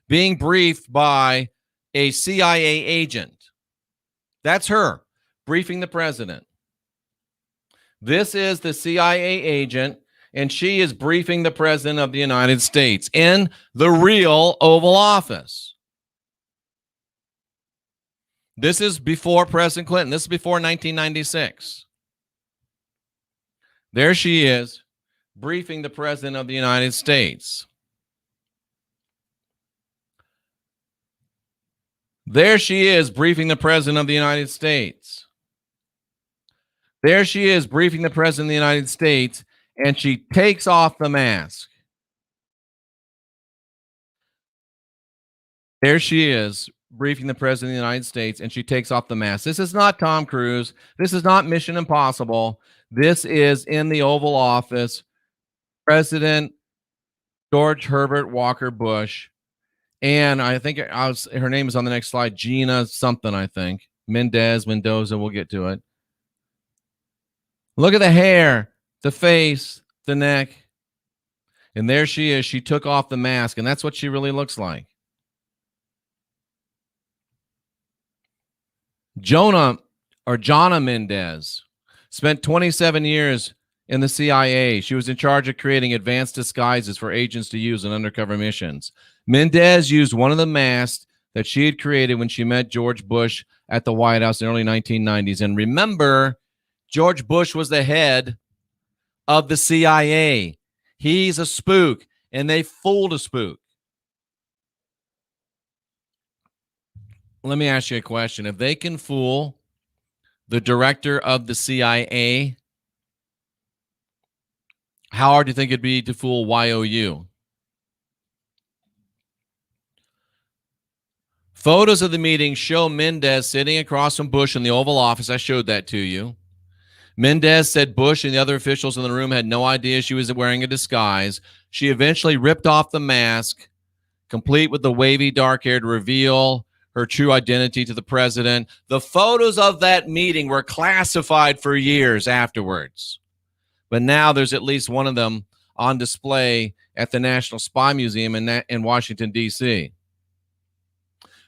Speaker 3: being briefed by a CIA agent. That's her briefing the president. This is the CIA agent, and she is briefing the president of the United States in the real Oval Office. This is before President Clinton. This is before 1996. There she is, briefing the president of the United States. There she is, briefing the president of the United States. There she is, briefing the president of the United States, and she takes off the mask. There she is, briefing the president of the United States, and she takes off the mask. This is not Tom Cruise. This is not Mission Impossible. This is in the Oval Office, President George Herbert Walker Bush. And I think her name is on the next slide, Gina something, I think. Mendoza, we'll get to it. Look at the hair, the face, the neck. And there she is. She took off the mask, and that's what she really looks like. Jonna Mendez spent 27 years in the CIA. She was in charge of creating advanced disguises for agents to use in undercover missions. Mendez used one of the masks that she had created when she met George Bush at the White House in the early 1990s. And remember, George Bush was the head of the CIA. He's a spook, and they fooled a spook. Let me ask you a question. If they can fool the director of the CIA, how hard do you think it'd be to fool YOU? Photos of the meeting show Mendez sitting across from Bush in the Oval Office. I showed that to you. Mendez said Bush and the other officials in the room had no idea she was wearing a disguise. She eventually ripped off the mask, complete with the wavy dark hair to reveal her true identity to the president. The photos of that meeting were classified for years afterwards. But now there's at least one of them on display at the National Spy Museum in Washington, D.C.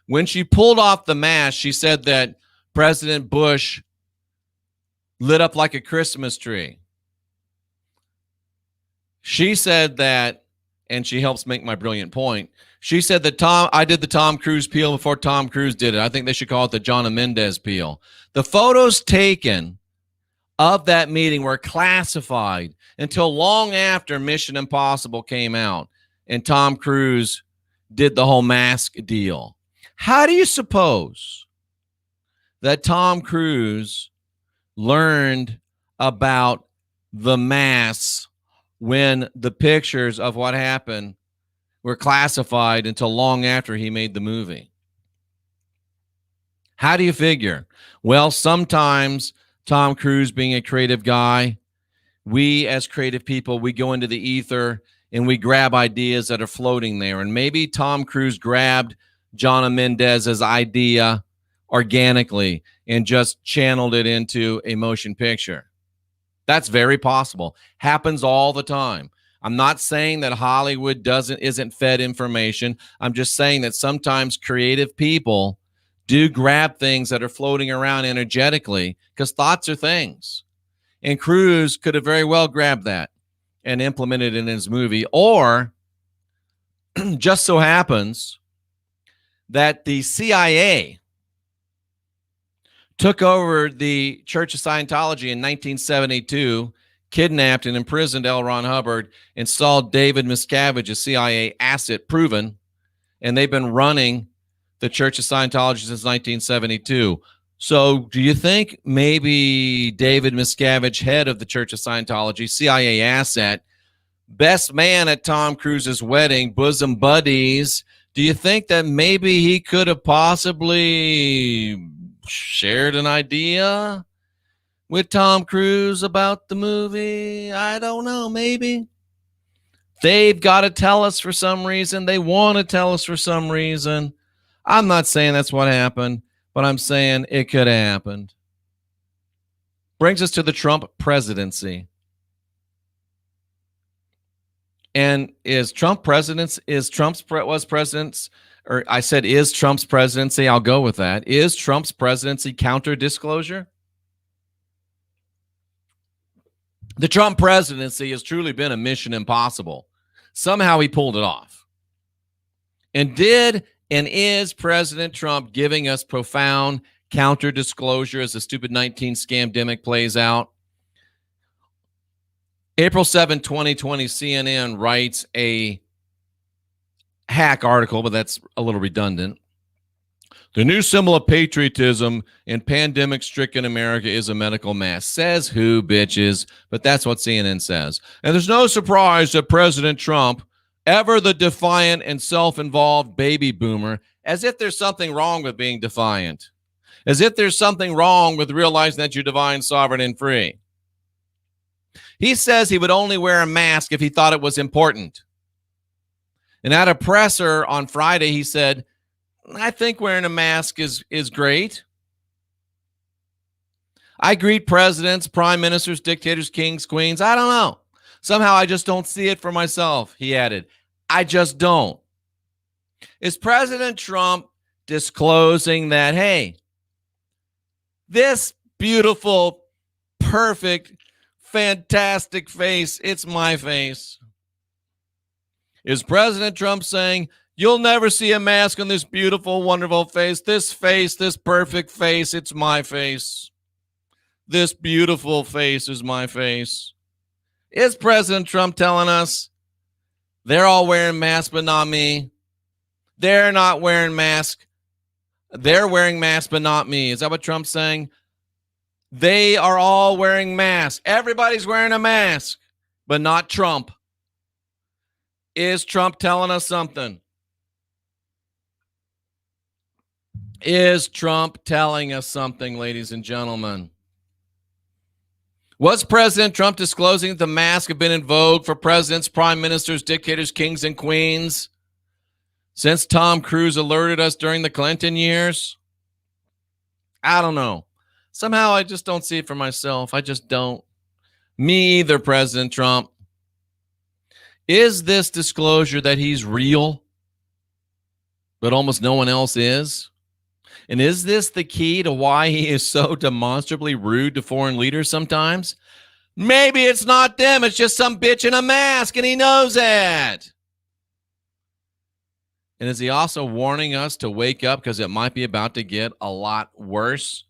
Speaker 3: When she pulled off the mask, she said that President Bush lit up like a Christmas tree. She said that, and she helps make my brilliant point. She said that I did the Tom Cruise peel before Tom Cruise did it. I think they should call it the John Mendez peel. The photos taken of that meeting were classified until long after Mission Impossible came out and Tom Cruise did the whole mask deal. How do you suppose that Tom Cruise learned about the mask when the pictures of what happened were classified until long after he made the movie? How do you figure? Well, sometimes Tom Cruise, being a creative guy, we as creative people, we go into the ether and we grab ideas that are floating there. And maybe Tom Cruise grabbed John Mendez's idea organically and just channeled it into a motion picture. That's very possible. Happens all the time. I'm not saying that Hollywood isn't fed information. I'm just saying that sometimes creative people do grab things that are floating around energetically, because thoughts are things. And Cruise could have very well grabbed that and implemented it in his movie. Or just so happens that the CIA took over the Church of Scientology in 1972, kidnapped and imprisoned L. Ron Hubbard, installed David Miscavige, a CIA asset proven, and they've been running the Church of Scientology since 1972. So do you think maybe David Miscavige, head of the Church of Scientology, CIA asset, best man at Tom Cruise's wedding, bosom buddies, do you think that maybe he could have possibly shared an idea with Tom Cruise about the movie? I don't know, maybe. They've got to tell us for some reason. They want to tell us for some reason. I'm not saying that's what happened, but I'm saying it could have happened. Brings us to the Trump presidency. And is Trump's presidency, is Trump's presidency presidency, I'll go with that. Is Trump's presidency counter disclosure? The Trump presidency has truly been a mission impossible. Somehow he pulled it off. And is President Trump giving us profound counter disclosure as the stupid 19 scamdemic plays out? April 7, 2020, CNN writes a hack article, but that's a little redundant. The new symbol of patriotism in pandemic-stricken America is a medical mask. Says who, bitches? But that's what CNN says. And there's no surprise that President Trump, ever the defiant and self-involved baby boomer, as if there's something wrong with being defiant, as if there's something wrong with realizing that you're divine, sovereign, and free. He says he would only wear a mask if he thought it was important. And at a presser on Friday, he said, I think wearing a mask is great. I greet presidents, prime ministers, dictators, kings, queens. I don't know. Somehow I just don't see it for myself, he added. I just don't. Is President Trump disclosing that, hey, this beautiful, perfect, fantastic face, it's my face? Is President Trump saying, you'll never see a mask on this beautiful, wonderful face, this perfect face, it's my face. This beautiful face is my face. Is President Trump telling us they're all wearing masks, but not me? They're not wearing masks. They're wearing masks, but not me. Is that what Trump's saying? They are all wearing masks. Everybody's wearing a mask, but not Trump. Is Trump telling us something? Is Trump telling us something, ladies and gentlemen? Was President Trump disclosing that the masks have been in vogue for presidents, prime ministers, dictators, kings, and queens Since Tom Cruise alerted us during the Clinton years? I don't know. Somehow I just don't see it for myself. I just don't. Me either, President Trump. Is this disclosure that he's real, but almost no one else is? And is this the key to why he is so demonstrably rude to foreign leaders sometimes? Maybe it's not them. It's just some bitch in a mask, and he knows it. And is he also warning us to wake up because it might be about to get a lot worse?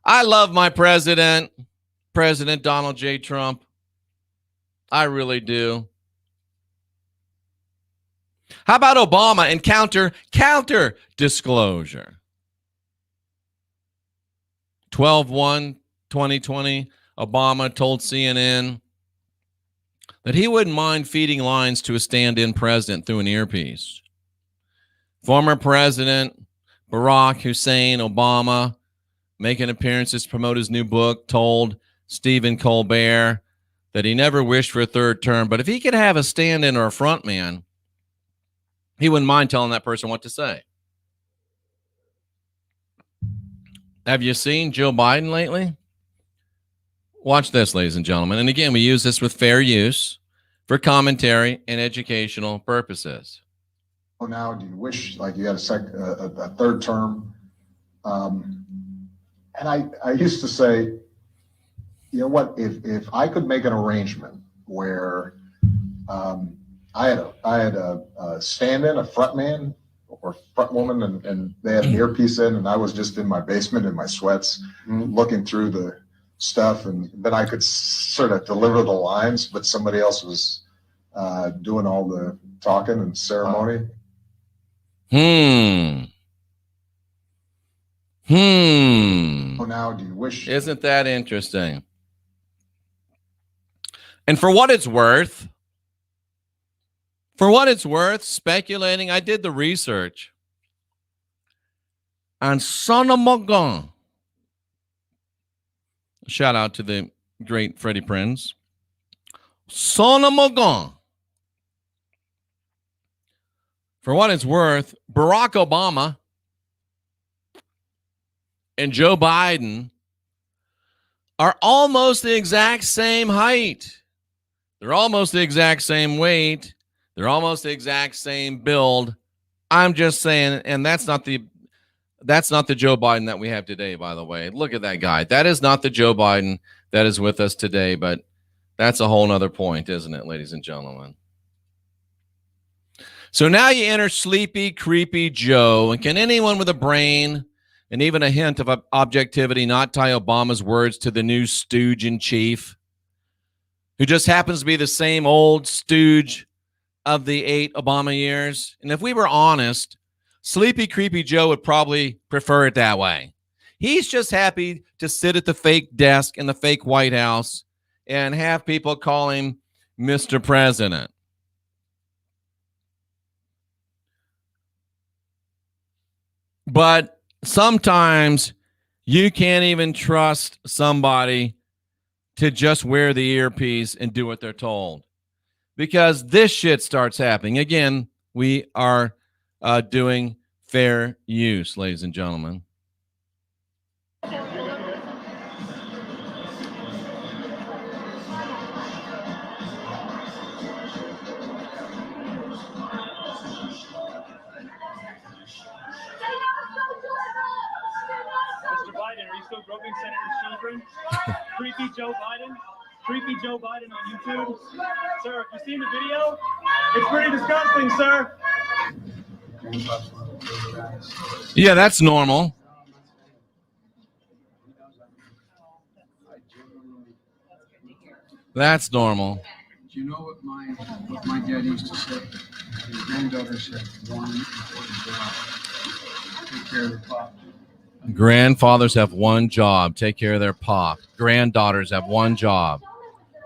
Speaker 3: I love my president, President Donald J. Trump. I really do. How about Obama and counter disclosure? 12/1/2020, Obama told CNN that he wouldn't mind feeding lines to a stand-in president through an earpiece. Former President Barack Hussein Obama, making appearances to promote his new book, told Stephen Colbert that he never wished for a third term, but if he could have a stand-in or a front man, he wouldn't mind telling that person what to say. Have you seen Joe Biden lately? Watch this, ladies and gentlemen. And again, we use this with fair use for commentary and educational purposes.
Speaker 4: Oh, now do you wish like you had a third term? And I used to say, you know what, if I could make an arrangement where I had a stand-in, a front man or front woman, and they had an earpiece in, and I was just in my basement in my sweats, looking through the stuff, and then I could sort of deliver the lines, but somebody else was doing all the talking and ceremony.
Speaker 3: Oh,
Speaker 4: Now do you wish?
Speaker 3: Isn't that interesting? And for what it's worth, speculating, I did the research on son of a gun. Shout out to the great Freddie Prinze. Son of a gun. For what it's worth, Barack Obama and Joe Biden are almost the exact same height. They're almost the exact same weight. They're almost the exact same build. I'm just saying, and that's not the Joe Biden that we have today, by the way. Look at that guy. That is not the Joe Biden that is with us today, but that's a whole nother point, isn't it, ladies and gentlemen? So now you enter sleepy, creepy Joe, and can anyone with a brain and even a hint of objectivity not tie Obama's words to the new stooge in chief, who just happens to be the same old stooge of the 8 Obama years? And if we were honest, sleepy, creepy Joe would probably prefer it that way. He's just happy to sit at the fake desk in the fake White House and have people call him Mr. President. But sometimes you can't even trust somebody to just wear the earpiece and do what they're told, because this shit starts happening. Again, we are doing fair use, ladies and gentlemen.
Speaker 5: Still groping Senator's children. Creepy Joe Biden. Creepy Joe Biden on YouTube. Sir, have you seen the video? It's pretty disgusting, sir.
Speaker 3: Yeah, that's normal. That's normal.
Speaker 6: Do you know what my dad used to say? His granddaughters have one important job: take care of the pop.
Speaker 3: Grandfathers have one job: take care of their pop. Granddaughters have one job: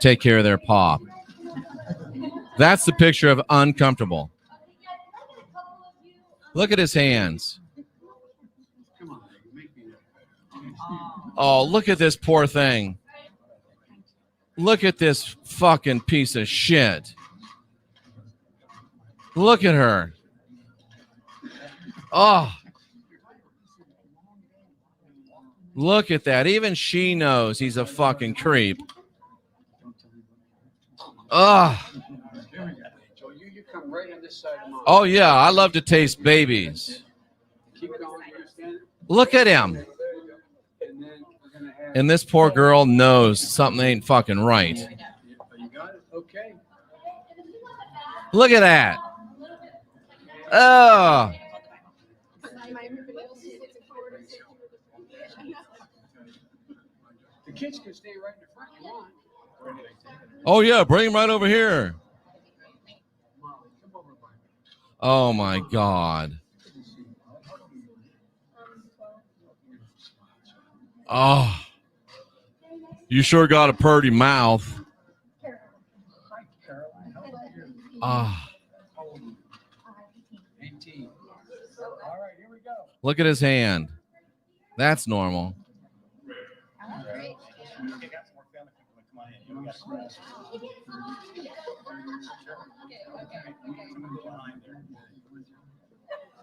Speaker 3: take care of their pop. That's the picture of uncomfortable. Look at his hands. Oh, look at this poor thing. Look at this fucking piece of shit. Look at her. Oh, look at that. Even she knows he's a fucking creep. Oh.
Speaker 6: So you come right on this side of mine.
Speaker 3: Oh, yeah. I love to taste babies.
Speaker 6: Keep going. You understand?
Speaker 3: Look at him.
Speaker 6: And then we're gonna have.
Speaker 3: And this poor girl knows something ain't fucking right.
Speaker 6: You got it? Okay.
Speaker 3: Look at that. Oh.
Speaker 6: The kids can stay right in the front. Come on.
Speaker 3: Oh, yeah. Bring him right over here.
Speaker 6: Molly, come over, Mike.
Speaker 3: Oh, my God. Oh. You sure got a purty mouth.
Speaker 6: Hi, Caroline. How are you?
Speaker 3: Ah.
Speaker 6: How old are you? 18. All right, here we go.
Speaker 3: Look at his hand. That's normal.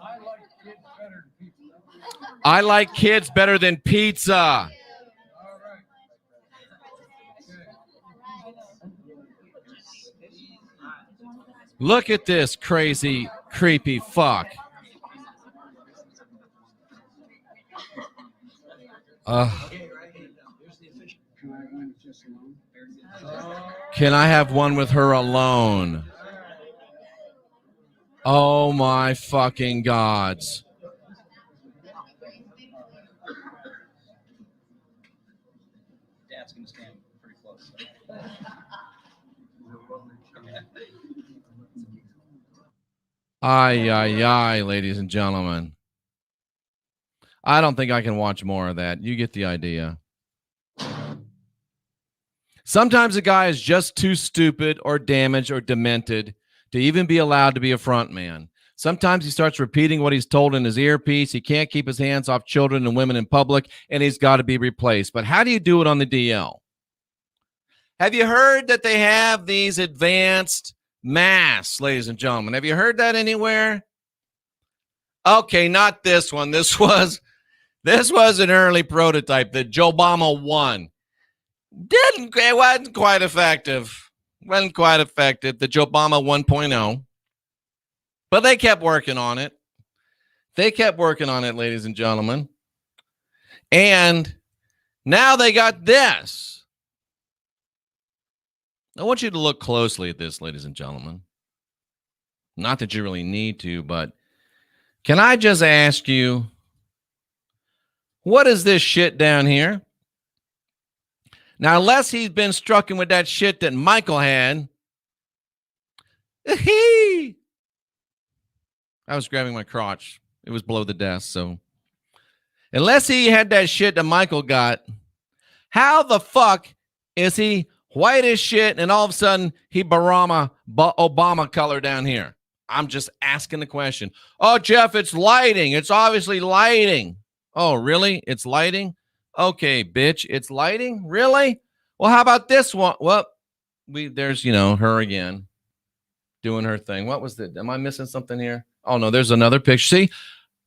Speaker 6: I like kids better than people.
Speaker 3: I like kids better than pizza.
Speaker 6: All right.
Speaker 3: Look at this crazy, creepy fuck. Can I have one with her alone? Oh my fucking gods.
Speaker 7: Dad's gonna stand pretty close.
Speaker 3: Ay, ay, ay, ladies and gentlemen. I don't think I can watch more of that. You get the idea. Sometimes a guy is just too stupid or damaged or demented to even be allowed to be a front man. Sometimes he starts repeating what he's told in his earpiece. He can't keep his hands off children and women in public, and he's got to be replaced. But how do you do it on the DL? Have you heard that they have these advanced masks, ladies and gentlemen? Have you heard that anywhere? Okay, not this one. This was an early prototype, the Joe Obama 1. It wasn't quite effective. Wasn't quite effective. The Joe Obama 1.0. But they kept working on it. They kept working on it, ladies and gentlemen. And now they got this. I want you to look closely at this, ladies and gentlemen. Not that you really need to, but can I just ask you, what is this shit down here? Now, unless he's been strucken with that shit that Michael had. I was grabbing my crotch. It was below the desk, so. Unless he had that shit that Michael got, how the fuck is he white as shit and all of a sudden he Obama color down here? I'm just asking the question. Oh, Jeff, it's lighting. It's obviously lighting. Oh, really? It's lighting? Okay, bitch, it's lighting? Really? Well, how about this one? Well, there's, her again doing her thing. What was that? Am I missing something here? Oh, no, there's another picture. See,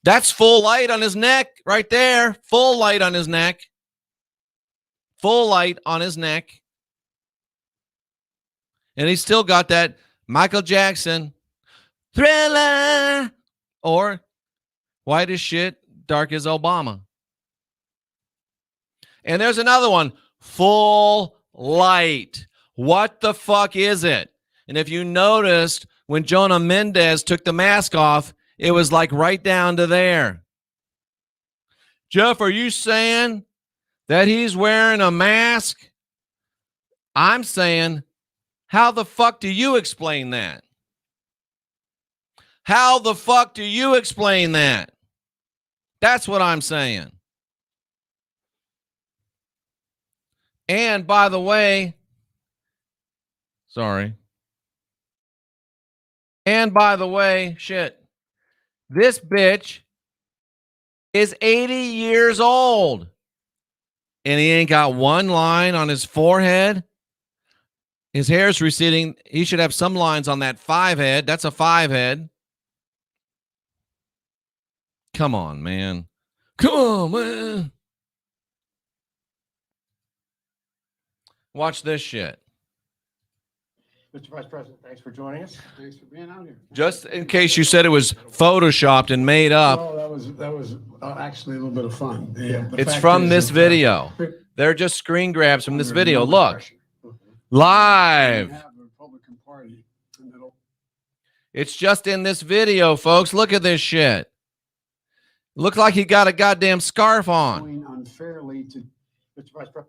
Speaker 3: that's full light on his neck right there. Full light on his neck. Full light on his neck. And he's still got that Michael Jackson Thriller or white as shit, dark as Obama. And there's another one, full light. What the fuck is it? And if you noticed, when Jonah Mendez took the mask off, it was like right down to there. Jeff, are you saying that he's wearing a mask? I'm saying, how the fuck do you explain that? How the fuck do you explain that? That's what I'm saying. And by the way, shit, this bitch is 80 years old and he ain't got one line on his forehead. His hair's receding. He should have some lines on that 5 head. That's a 5 head. Come on, man. Come on, man. Watch this shit.
Speaker 8: Mr. Vice President, thanks for joining us.
Speaker 6: Thanks for being out here.
Speaker 3: Just in case you said it was photoshopped and made up,
Speaker 6: Oh, that was actually a little bit of fun.
Speaker 3: it's from this video. They're just screen grabs from this video. Look. Live.
Speaker 6: Have a Republican Party in the middle.
Speaker 3: It's just in this video, folks. Look at this shit. Looked like he got a goddamn scarf on.
Speaker 6: Going unfairly to
Speaker 8: Mr. Vice President.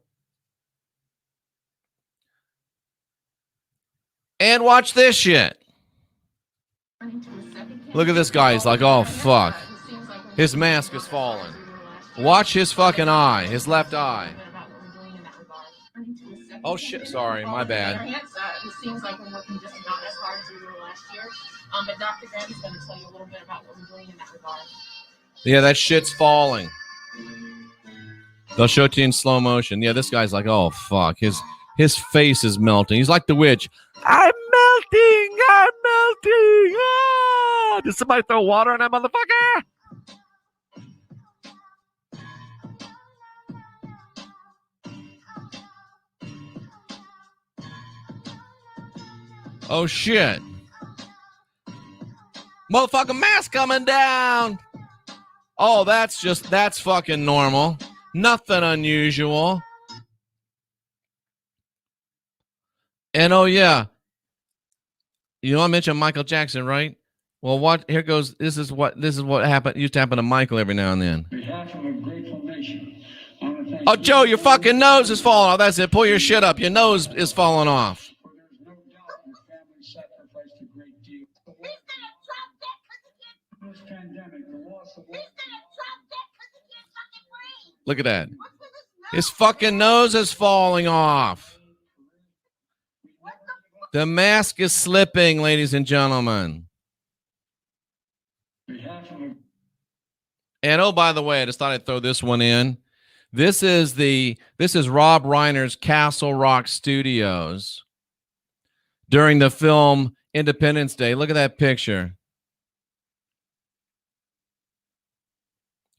Speaker 3: And watch this shit. Look at this guy. He's like, oh, fuck. His mask is falling. Watch his fucking eye, his left eye. Oh, shit. Sorry, my bad.
Speaker 9: It seems like we're working just not as hard as we were last year. But Dr. Graham is going to tell you a little bit about what we're doing in that regard.
Speaker 3: Yeah, that shit's falling. They'll show it to you in slow motion. Yeah, this guy's like, oh, fuck. His face is melting. He's like the witch. I'm melting. I'm melting. Ah! Did somebody throw water on that motherfucker? Oh, shit. Motherfucking mask coming down. Oh, that's fucking normal. Nothing unusual. And oh, yeah. You know, I mentioned Michael Jackson, right? Well, what? Here goes. This is what happened. Used to happen to Michael every now and then.
Speaker 10: On behalf of a grateful nation.
Speaker 3: Oh, Joe, your fucking nose is falling off. That's it. Pull your shit up. Your nose is falling off.
Speaker 10: There's no doubt your family sacrificed a great deal. This pandemic, the loss of
Speaker 3: Look at that. His fucking nose is falling off. The mask is slipping, ladies and gentlemen. And oh, by the way, I just thought I'd throw this one in. This is Rob Reiner's Castle Rock Studios during the film Independence Day. Look at that picture.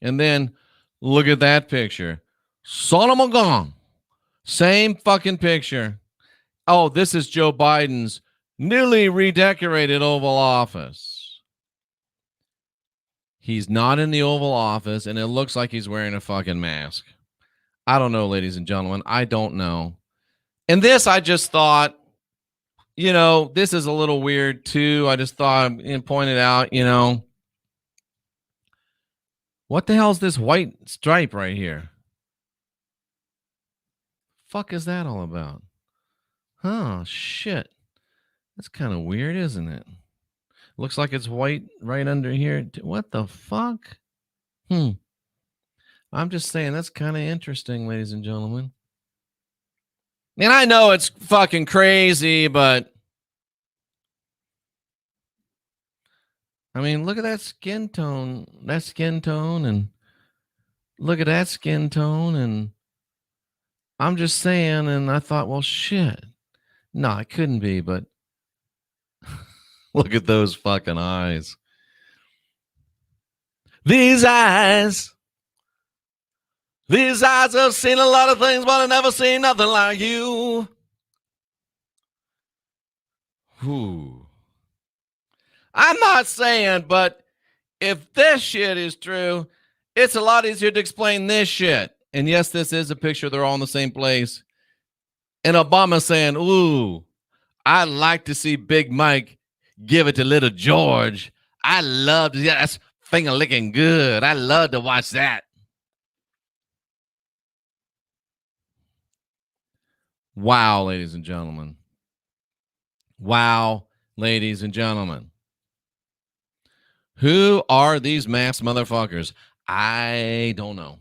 Speaker 3: And then look at that picture. Son of a gun. Same fucking picture. Oh, this is Joe Biden's newly redecorated Oval Office. He's not in the Oval Office, and it looks like he's wearing a fucking mask. I don't know, ladies and gentlemen. I don't know. And this, I just thought, you know, this is a little weird, too. I just thought and pointed out, you know, what the hell is this white stripe right here? Fuck is that all about? Oh, shit. That's kind of weird, isn't it? Looks like it's white right under here. What the fuck? I'm just saying that's kind of interesting, ladies and gentlemen. And I know it's fucking crazy, but I mean, look at that skin tone. That skin tone, and look at that skin tone, and I'm just saying, and I thought, well, shit. No, it couldn't be, but look at those fucking eyes. These eyes have seen a lot of things, but I've never seen nothing like you. Whew. I'm not saying, but if this shit is true, it's a lot easier to explain this shit. And yes, this is a picture. They're all in the same place. And Obama saying, ooh, I'd like to see Big Mike give it to little George. I love to, yeah, that's finger licking good. I love to watch that. Wow, ladies and gentlemen. Wow, ladies and gentlemen. Who are these masked motherfuckers? I don't know.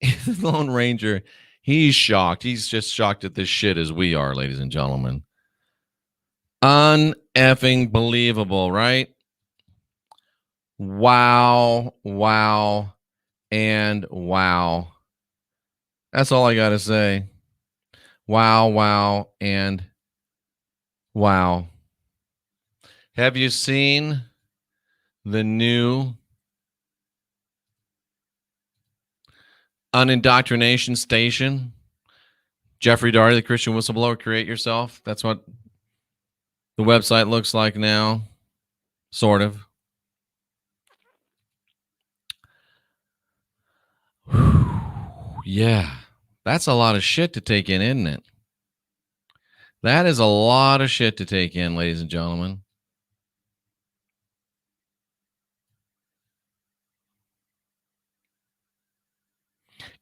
Speaker 3: The Lone Ranger, he's shocked. He's just shocked at this shit as we are, ladies and gentlemen. Un-effing believable, right? Wow, wow, and wow. That's all I got to say. Wow, wow, and wow. Have you seen the new Unindoctrination Station. Jeffrey Daugherty, the Christian whistleblower, create yourself. That's what the website looks like now, sort of. Yeah, that's a lot of shit to take in, isn't it? That is a lot of shit to take in, ladies and gentlemen.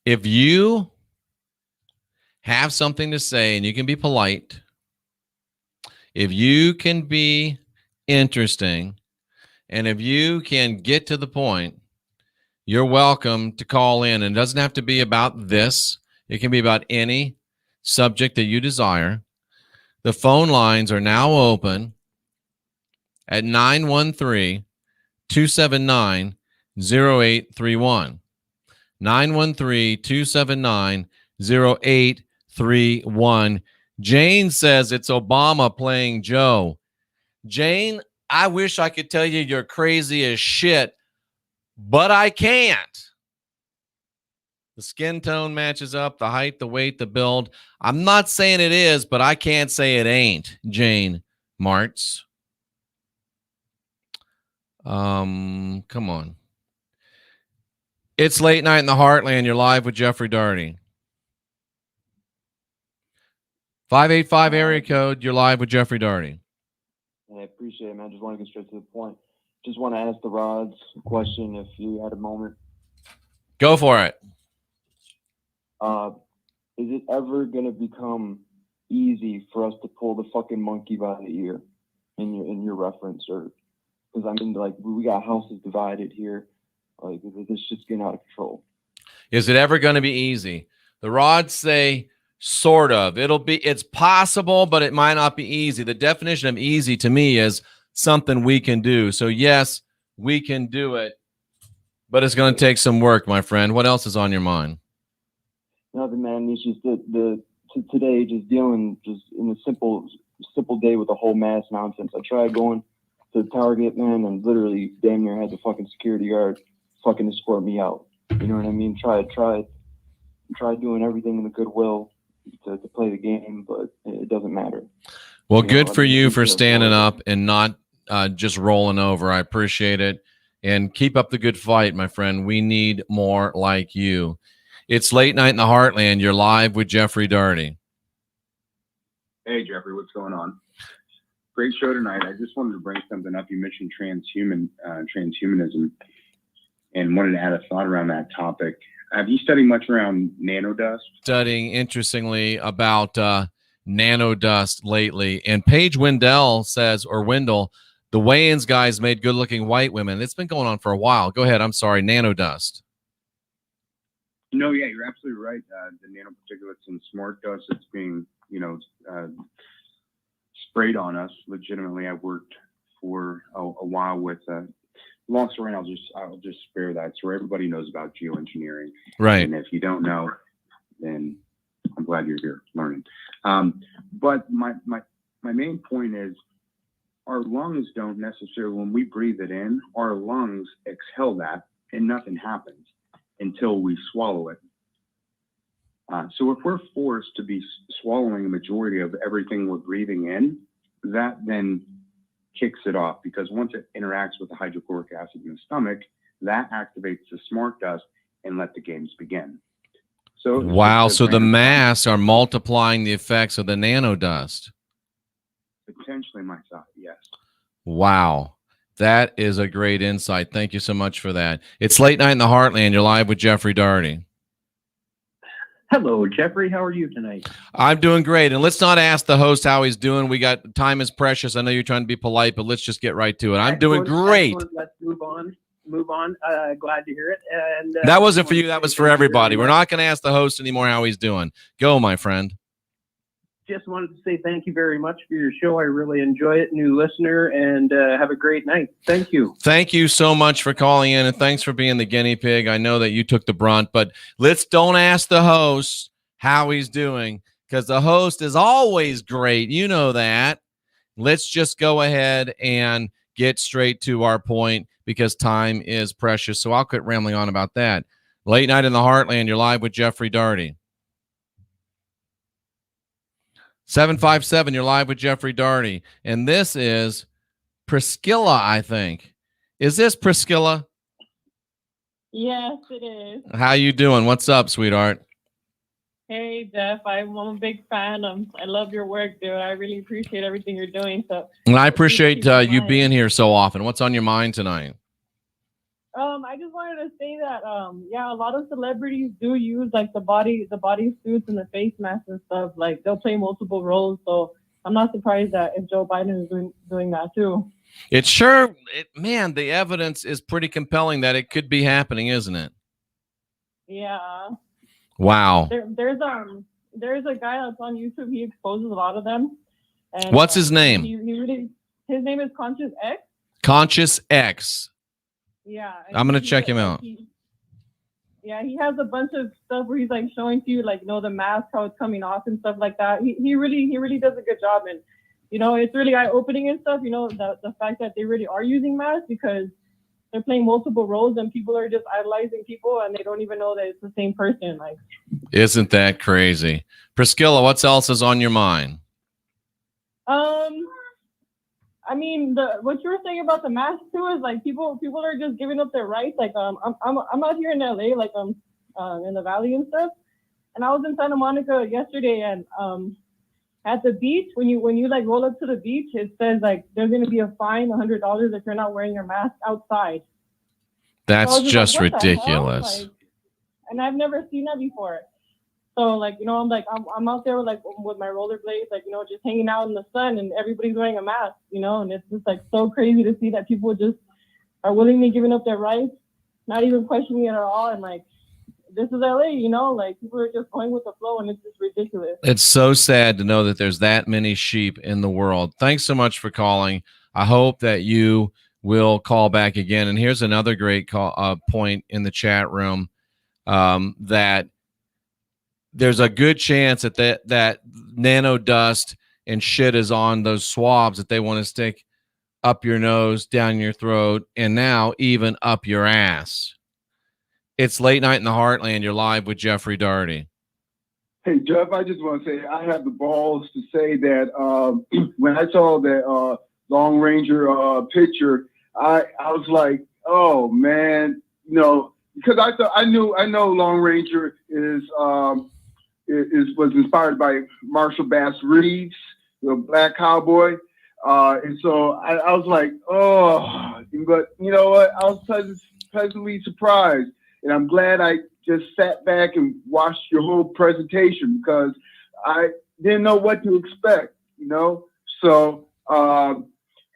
Speaker 3: If you have something to say and you can be polite, if you can be interesting, and if you can get to the point, you're welcome to call in. And it doesn't have to be about this. It can be about any subject that you desire. The phone lines are now open at 913-279-0831. 913-279-0831. Jane says it's Obama playing Joe. Jane, I wish I could tell you you're crazy as shit, but I can't. The skin tone matches up, the height, the weight, the build. I'm not saying it is, but I can't say it ain't, Jane Martz. Come on. It's late night in the Heartland. You're live with Jeffrey Daugherty. 585 area code. You're live with Jeffrey Daugherty.
Speaker 11: I appreciate it, man. Just want to get straight to the point. Just want to ask the Rods a question if you had a moment.
Speaker 3: Go for it.
Speaker 11: Is it ever going to become easy for us to pull the fucking monkey by the ear in your reference? Or because I mean, like, we got houses divided here. Like, this shit's getting out of control.
Speaker 3: Is it ever going to be easy? The Rods say sort of. It's possible, but it might not be easy. The definition of easy to me is something we can do. So yes, we can do it, but it's going to take some work, my friend. What else is on your mind?
Speaker 11: Nothing, man. It's just today, just dealing just in a simple day with the whole mass nonsense. I tried going to Target, man, and literally damn near had the fucking security guard fucking escort me out. You know what I mean? Try doing everything in the goodwill to play the game, but it doesn't matter.
Speaker 3: Well, good for you for standing up and not just rolling over. I appreciate it. And keep up the good fight, my friend. We need more like you. It's late night in the Heartland. You're live with Jeffrey Daugherty.
Speaker 12: Hey, Jeffrey, what's going on? Great show tonight. I just wanted to bring something up. You mentioned transhumanism, and wanted to add a thought around that topic. Have you studied much around nanodust?
Speaker 3: Studying, interestingly, about nanodust lately. And Paige Wendell says, or Wendell, the Wayans guys made good-looking white women. It's been going on for a while. Go ahead. I'm sorry. Nanodust.
Speaker 12: No, yeah, you're absolutely right. The nanoparticulates and smart dust that's being, sprayed on us. Legitimately, I worked for a while with. Long story, I'll just spare that. So everybody knows about geoengineering,
Speaker 3: right?
Speaker 12: And if you don't know, then I'm glad you're here learning. But my main point is, our lungs don't necessarily, when we breathe it in, our lungs exhale that, and nothing happens until we swallow it. So if we're forced to be swallowing a majority of everything we're breathing in, that then kicks it off, because once it interacts with the hydrochloric acid in the stomach, that activates the smart dust and let the games begin. So
Speaker 3: wow, so the masks are multiplying the effects of the nanodust.
Speaker 12: Potentially, my thought, yes.
Speaker 3: Wow. That is a great insight. Thank you so much for that. It's late night in the Heartland. You're live with Jeffrey Daugherty.
Speaker 13: Hello, Jeffrey. How are you tonight?
Speaker 3: I'm doing great. And let's not ask the host how he's doing. We got time is precious. I know you're trying to be polite, but let's just get right to it. I'm doing great.
Speaker 13: Excellent. Let's move on. Glad to hear it. And
Speaker 3: that wasn't for you. That was for everybody. We're not going to ask the host anymore how he's doing. Go, my friend.
Speaker 13: Just wanted to say thank you very much for your show. I really enjoy it. New listener, and have a great night. Thank you.
Speaker 3: Thank you so much for calling in, and thanks for being the guinea pig. I know that you took the brunt, but don't ask the host how he's doing, because the host is always great. You know that. Let's just go ahead and get straight to our point, because time is precious. So I'll quit rambling on about that. Late Night in the Heartland, you're live with Jeffrey Daugherty. 757, you're live with Jeffrey Daugherty. And this is Priscilla, I think. Is this Priscilla?
Speaker 14: Yes, it is.
Speaker 3: How you doing? What's up, sweetheart?
Speaker 14: Hey, Jeff. I'm a big fan. I love your work, dude. I really appreciate everything you're doing. So,
Speaker 3: And I appreciate you being here so often. What's on your mind tonight?
Speaker 14: I just wanted to say that, yeah, a lot of celebrities do use like the body suits and the face masks and stuff. Like they'll play multiple roles. So I'm not surprised that if Joe Biden is doing that too.
Speaker 3: It's sure, man, the evidence is pretty compelling that it could be happening, isn't it?
Speaker 14: Yeah.
Speaker 3: Wow.
Speaker 14: There's a guy that's on YouTube. He exposes a lot of them. And,
Speaker 3: what's his name?
Speaker 14: His name is Conscious X.
Speaker 3: Conscious X.
Speaker 14: Yeah.
Speaker 3: I'm going to check him out.
Speaker 14: He has a bunch of stuff where he's like showing to you, like, the mask, how it's coming off and stuff like that. He really does a good job. And, it's really eye-opening and stuff, the fact that they really are using masks because they're playing multiple roles and people are just idolizing people and they don't even know that it's the same person. Like,
Speaker 3: isn't that crazy? Priscilla, what else is on your mind?
Speaker 14: I mean, what you were saying about the mask too is like people are just giving up their rights. Like I'm out here in LA, like in the Valley and stuff, and I was in Santa Monica yesterday, and at the beach when you like roll up to the beach, it says like there's gonna be a fine $100 if you're not wearing your mask outside.
Speaker 3: That's
Speaker 14: so
Speaker 3: just
Speaker 14: like,
Speaker 3: ridiculous.
Speaker 14: like, and I've never seen that before. So like, I'm out there with my rollerblades, like, just hanging out in the sun and everybody's wearing a mask, and it's just like so crazy to see that people just are willingly giving up their rights, not even questioning it at all. And like, this is LA, like people are just going with the flow and it's just ridiculous.
Speaker 3: It's so sad to know that there's that many sheep in the world. Thanks so much for calling. I hope that you will call back again. And here's another great point in the chat room, that there's a good chance that nano dust and shit is on those swabs that they want to stick up your nose, down your throat, and now even up your ass. It's Late Night in the Heartland. You're live with Jeffrey Daugherty.
Speaker 15: Hey, Jeff, I just want to say I have the balls to say that when I saw that Long Ranger picture, I was like, oh, man, because I know Long Ranger was inspired by Marshall Bass Reeves, the black cowboy. And so I was like, oh, but you know what? I was pleasantly surprised. And I'm glad I just sat back and watched your whole presentation because I didn't know what to expect, So,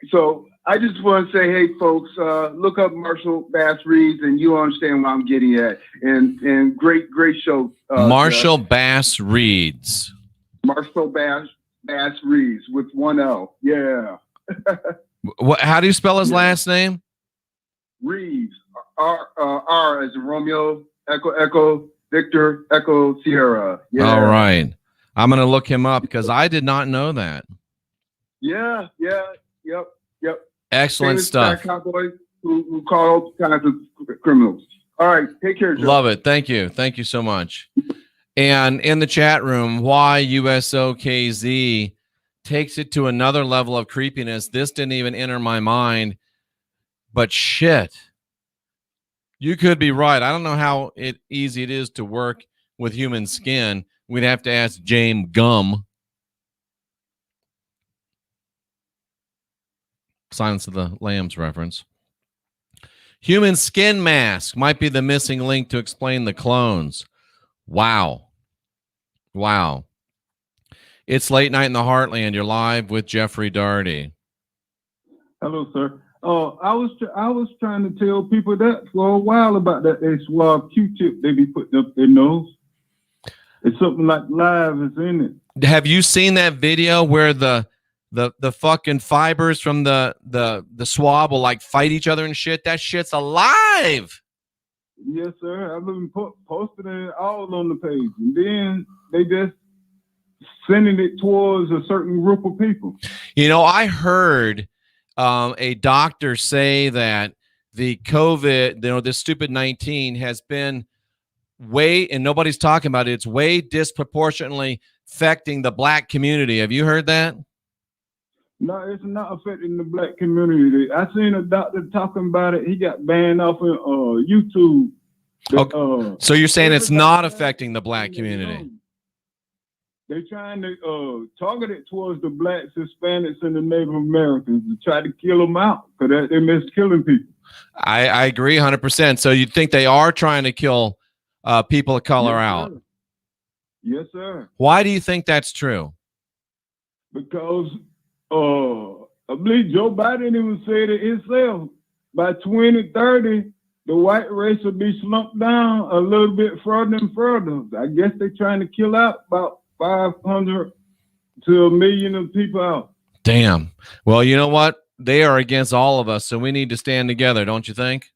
Speaker 15: so I just want to say, hey, folks, look up Marshall Bass Reeves and you'll understand what I'm getting at. And great show.
Speaker 3: Marshall Bass Reeves.
Speaker 15: Marshall Bass Reeves with one L. Yeah.
Speaker 3: How do you spell his last name?
Speaker 15: Reeves. R as in Romeo, Echo, Victor, Echo, Sierra. Yeah.
Speaker 3: All right. I'm going to look him up because I did not know that.
Speaker 15: Yeah. Yep.
Speaker 3: Excellent stuff.
Speaker 15: Cowboy who called kinds of criminals. All right. Take care, Joe.
Speaker 3: Love it. Thank you. Thank you so much. And in the chat room, YUSOKZ takes it to another level of creepiness. This didn't even enter my mind, but shit. You could be right. I don't know how easy it is to work with human skin. We'd have to ask James Gum. Silence of the Lambs reference. Human skin mask might be the missing link to explain the clones. Wow. It's Late Night in the Heartland. You're live with Jeffrey Daugherty.
Speaker 16: Hello, sir. I was trying to tell people that for a while about that swab Q-tip they be putting up their nose. It's something like live is in it.
Speaker 3: Have you seen that video where the fucking fibers from the swab will like fight each other and shit? That shit's alive.
Speaker 16: Yes, sir. I've been posting it all on the page, and then they just sending it towards a certain group of people.
Speaker 3: I heard a doctor say that the COVID, this stupid 19 has been way, and nobody's talking about it, it's way disproportionately affecting the black community. Have you heard that?
Speaker 16: No, it's not affecting the black community. I seen a doctor talking about it. He got banned off of YouTube.
Speaker 3: So you're saying it's not affecting the black community?
Speaker 16: They're trying to target it towards the blacks, Hispanics, and the Native Americans to try to kill them out because they miss killing people.
Speaker 3: I agree 100%. So you think they are trying to kill people of color out?
Speaker 16: Sir. Yes, sir.
Speaker 3: Why do you think that's true?
Speaker 16: Because I believe Joe Biden even said it himself. By 2030, the white race will be slumped down a little bit further and further. I guess they're trying to kill out about 500 to 1 million of people out.
Speaker 3: Damn. Well, you know what? They are against all of us, so we need to stand together, don't you think?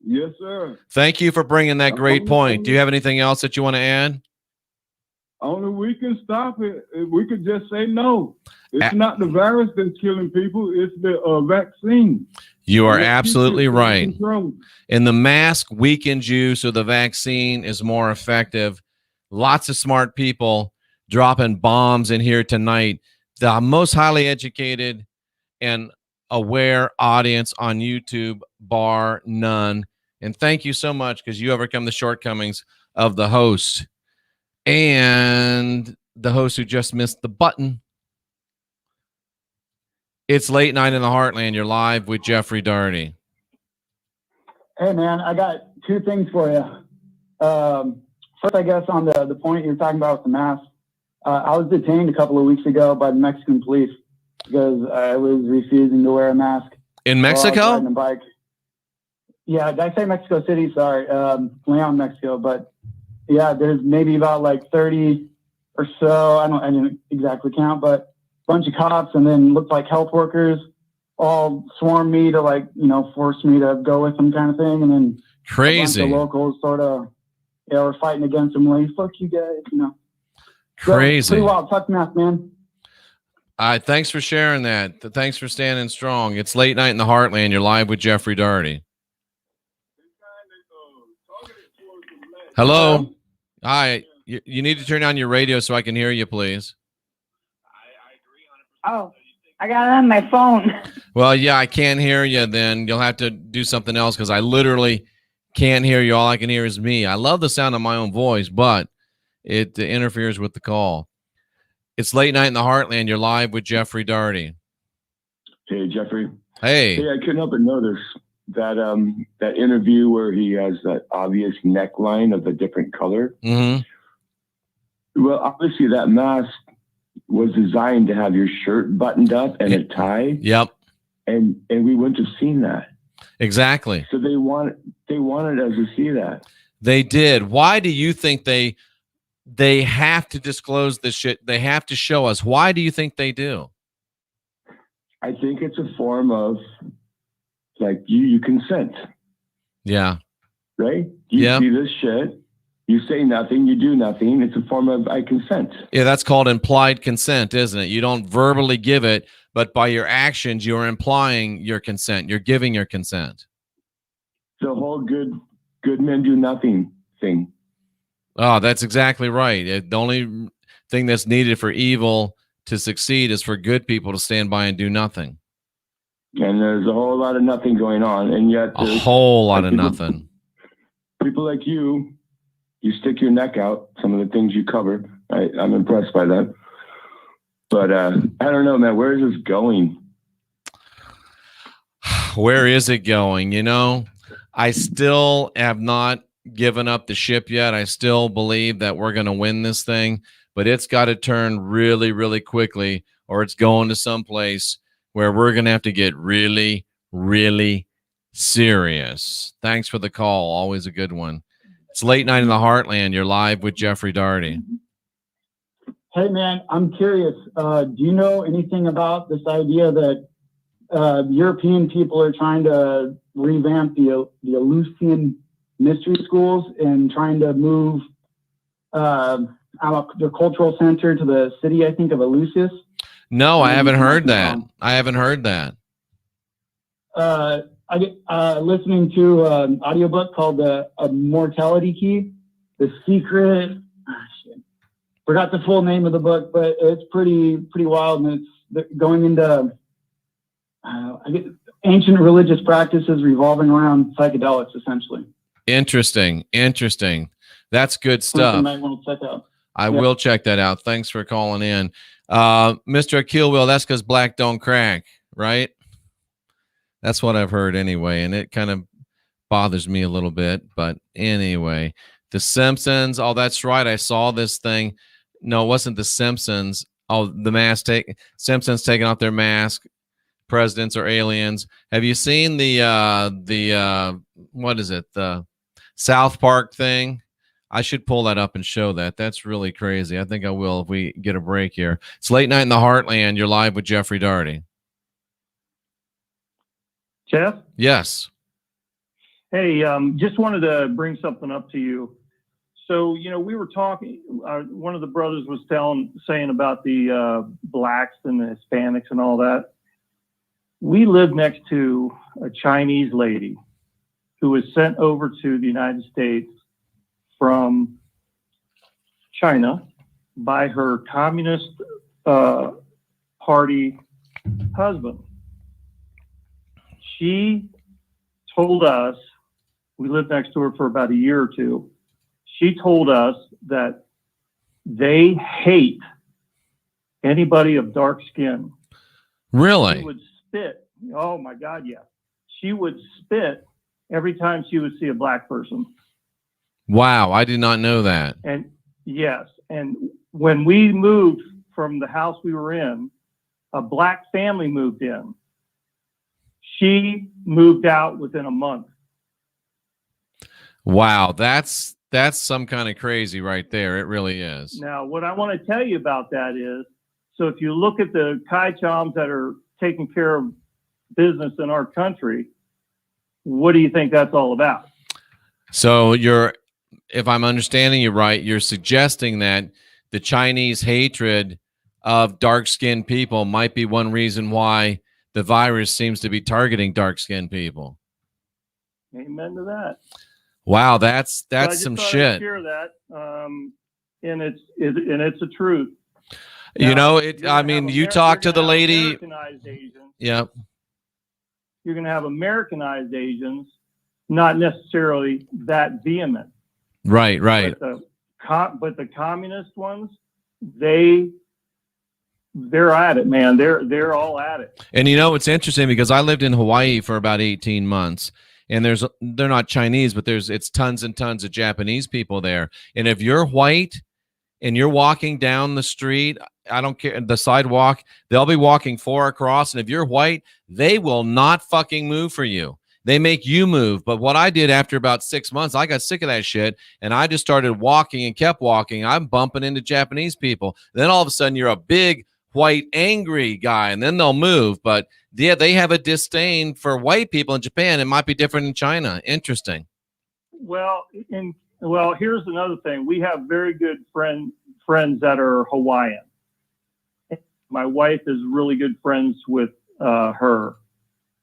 Speaker 16: Yes, sir.
Speaker 3: Thank you for bringing that great point. Do you have anything else that you want to add?
Speaker 16: Only we can stop it. We could just say no. It's not the virus that's killing people. It's the vaccine.
Speaker 3: You are absolutely right. And the mask weakens you, so the vaccine is more effective. Lots of smart people dropping bombs in here tonight. The most highly educated and aware audience on YouTube, bar none. And thank you so much, because you overcome the shortcomings of the host. And the host who just missed the button. It's late night in the Heartland. You're live with Jeffrey Daugherty.
Speaker 17: Hey, man, I got two things for you. First, I guess, on the point you're talking about with the mask. I was detained a couple of weeks ago by the Mexican police because I was refusing to wear a mask.
Speaker 3: In Mexico?
Speaker 17: While I was riding a bike. Yeah, did I say Mexico City? Sorry. Leon, Mexico. But yeah, there's maybe about like 30 or so. I didn't exactly count, but a bunch of cops, and then looked like health workers all swarmed me to force me to go with them kind of thing. And then
Speaker 3: crazy.
Speaker 17: A bunch of locals sort of, were fighting against them. Like, fuck you guys,
Speaker 3: Crazy.
Speaker 17: So, pretty wild. Fuck mask, man.
Speaker 3: Thanks for sharing that. Thanks for standing strong. It's late night in the Heartland. You're live with Jeffrey Daugherty. Hello. Hi. You need to turn on your radio so I can hear you, please.
Speaker 18: Oh, I got it on my phone.
Speaker 3: Well, yeah, I can't hear you. Then you'll have to do something else, because I literally can't hear you. All I can hear is me. I love the sound of my own voice, but it interferes with the call. It's late night in the Heartland. You're live with Jeffrey Daugherty.
Speaker 19: Hey, Jeffrey.
Speaker 3: Hey.
Speaker 19: Hey, I couldn't help but notice that that interview where he has that obvious neckline of a different color.
Speaker 3: Mm-hmm.
Speaker 19: Well, obviously that mask was designed to have your shirt buttoned up and a tie.
Speaker 3: Yep.
Speaker 19: And we wouldn't have seen that.
Speaker 3: Exactly.
Speaker 19: So they wanted us to see that.
Speaker 3: They did. Why do you think they have to disclose this shit? They have to show us. Why do you think they do?
Speaker 19: I think it's a form of, like, you consent.
Speaker 3: Yeah.
Speaker 19: Right? You see this shit. You say nothing. You do nothing. It's a form of I consent.
Speaker 3: Yeah, that's called implied consent, isn't it? You don't verbally give it, but by your actions, you're implying your consent. You're giving your consent.
Speaker 19: The whole good men do nothing thing.
Speaker 3: Oh, that's exactly right. The only thing that's needed for evil to succeed is for good people to stand by and do nothing.
Speaker 19: And there's a whole lot of nothing going on, and yet
Speaker 3: a whole lot of nothing.
Speaker 19: People like you stick your neck out. Some of the things you cover, I'm impressed by that. But I don't know, man. Where is this going?
Speaker 3: Where is it going? I still have not given up the ship yet. I still believe that we're going to win this thing, but it's got to turn really, really quickly, or it's going to someplace where we're going to have to get really, really serious. Thanks for the call. Always a good one. It's late night in the Heartland. You're live with Jeffrey Daugherty.
Speaker 17: Hey, man, I'm curious. Do you know anything about this idea that European people are trying to revamp the Eleusinian mystery schools and trying to move the cultural center to the city, I think, of Eleusis?
Speaker 3: No, I haven't heard that. I haven't heard that.
Speaker 17: I get listening to an audiobook called The Mortality Key, The Secret. Shit. Forgot the full name of the book, but it's pretty wild, and it's going into I guess, ancient religious practices revolving around psychedelics, essentially.
Speaker 3: Interesting. That's good stuff.
Speaker 17: You might want to check out.
Speaker 3: I will check that out. Thanks for calling in. Mr. Akil Will, that's because black don't crack, right? That's what I've heard anyway, and it kind of bothers me a little bit. But anyway, The Simpsons. Oh, that's right. I saw this thing. No, it wasn't The Simpsons. Oh, the Simpsons taking off their mask. Presidents are aliens. Have you seen the what is it? The South Park thing? I should pull that up and show that. That's really crazy. I think I will if we get a break here. It's Late Night in the Heartland. You're live with Jeffrey Daugherty.
Speaker 20: Jeff?
Speaker 3: Yes.
Speaker 20: Hey, just wanted to bring something up to you. So, you know, we were talking, one of the brothers was saying about the blacks and the Hispanics and all that. We live next to a Chinese lady who was sent over to the United States from China by her Communist Party husband. She told us, we lived next to her for about a year or two. She told us that they hate anybody of dark skin.
Speaker 3: Really?
Speaker 20: She would spit. Oh my God, yeah. She would spit every time she would see a black person.
Speaker 3: Wow, I did not know that.
Speaker 20: And yes, and when we moved from the house we were in, a black family moved in. She moved out within a month.
Speaker 3: Wow, that's some kind of crazy right there. It really is.
Speaker 20: Now, what I want to tell you about that is, so if you look at the Kai Choms that are taking care of business in our country, what do you think that's all about?
Speaker 3: So if I'm understanding you right, you're suggesting that the Chinese hatred of dark-skinned people might be one reason why the virus seems to be targeting dark-skinned people.
Speaker 20: Amen to that.
Speaker 3: Wow, that's
Speaker 20: So I just
Speaker 3: some
Speaker 20: thought I'd
Speaker 3: shit.
Speaker 20: share that, and it's a truth.
Speaker 3: You
Speaker 20: Now,
Speaker 3: know, you talk to the lady.
Speaker 20: Americanized Asians.
Speaker 3: Yep.
Speaker 20: You're going to have Americanized Asians, not necessarily that vehement.
Speaker 3: Right.
Speaker 20: But the communist ones, they're at it, man. They're all at it.
Speaker 3: And you know, it's interesting because I lived in Hawaii for about 18 months. And they're not Chinese, but it's tons and tons of Japanese people there. And if you're white and you're walking down the street, I don't care, the sidewalk, they'll be walking 4 across. And if you're white, they will not fucking move for you. They make you move. But what I did after about 6 months, I got sick of that shit. And I just started walking and kept walking. I'm bumping into Japanese people. Then all of a sudden you're a big white angry guy and then they'll move. But yeah, they have a disdain for white people in Japan. It might be different in China. Interesting.
Speaker 20: Well, here's another thing. We have very good friends that are Hawaiian. My wife is really good friends with her,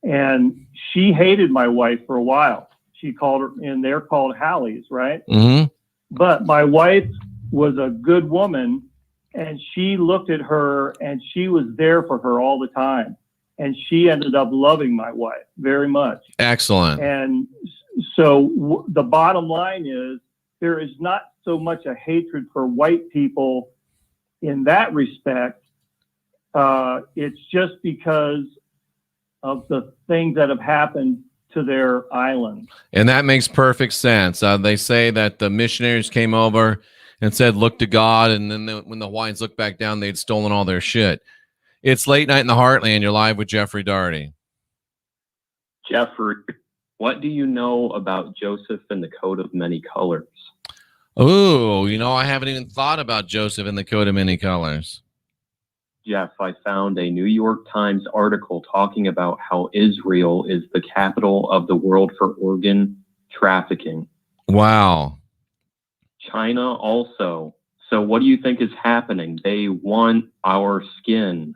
Speaker 20: and she hated my wife for a while. She called her, and they're called Hallies, right?
Speaker 3: Mm-hmm.
Speaker 20: But my wife was a good woman, and she looked at her, and she was there for her all the time. And she ended up loving my wife very much.
Speaker 3: Excellent.
Speaker 20: And so the bottom line is there is not so much a hatred for white people in that respect. It's just because of the things that have happened to their island.
Speaker 3: And that makes perfect sense. They say that the missionaries came over and said, look to God. And then when the Hawaiians looked back down, they'd stolen all their shit. It's Late Night in the Heartland. You're live with Jeffrey Daugherty.
Speaker 21: Jeffrey, what do you know about Joseph and the Coat of Many Colors?
Speaker 3: Oh, you know, I haven't even thought about Joseph and the Coat of Many Colors.
Speaker 21: Jeff, I found a New York Times article talking about how Israel is the capital of the world for organ trafficking.
Speaker 3: Wow.
Speaker 21: China also. So what do you think is happening? They want our skin.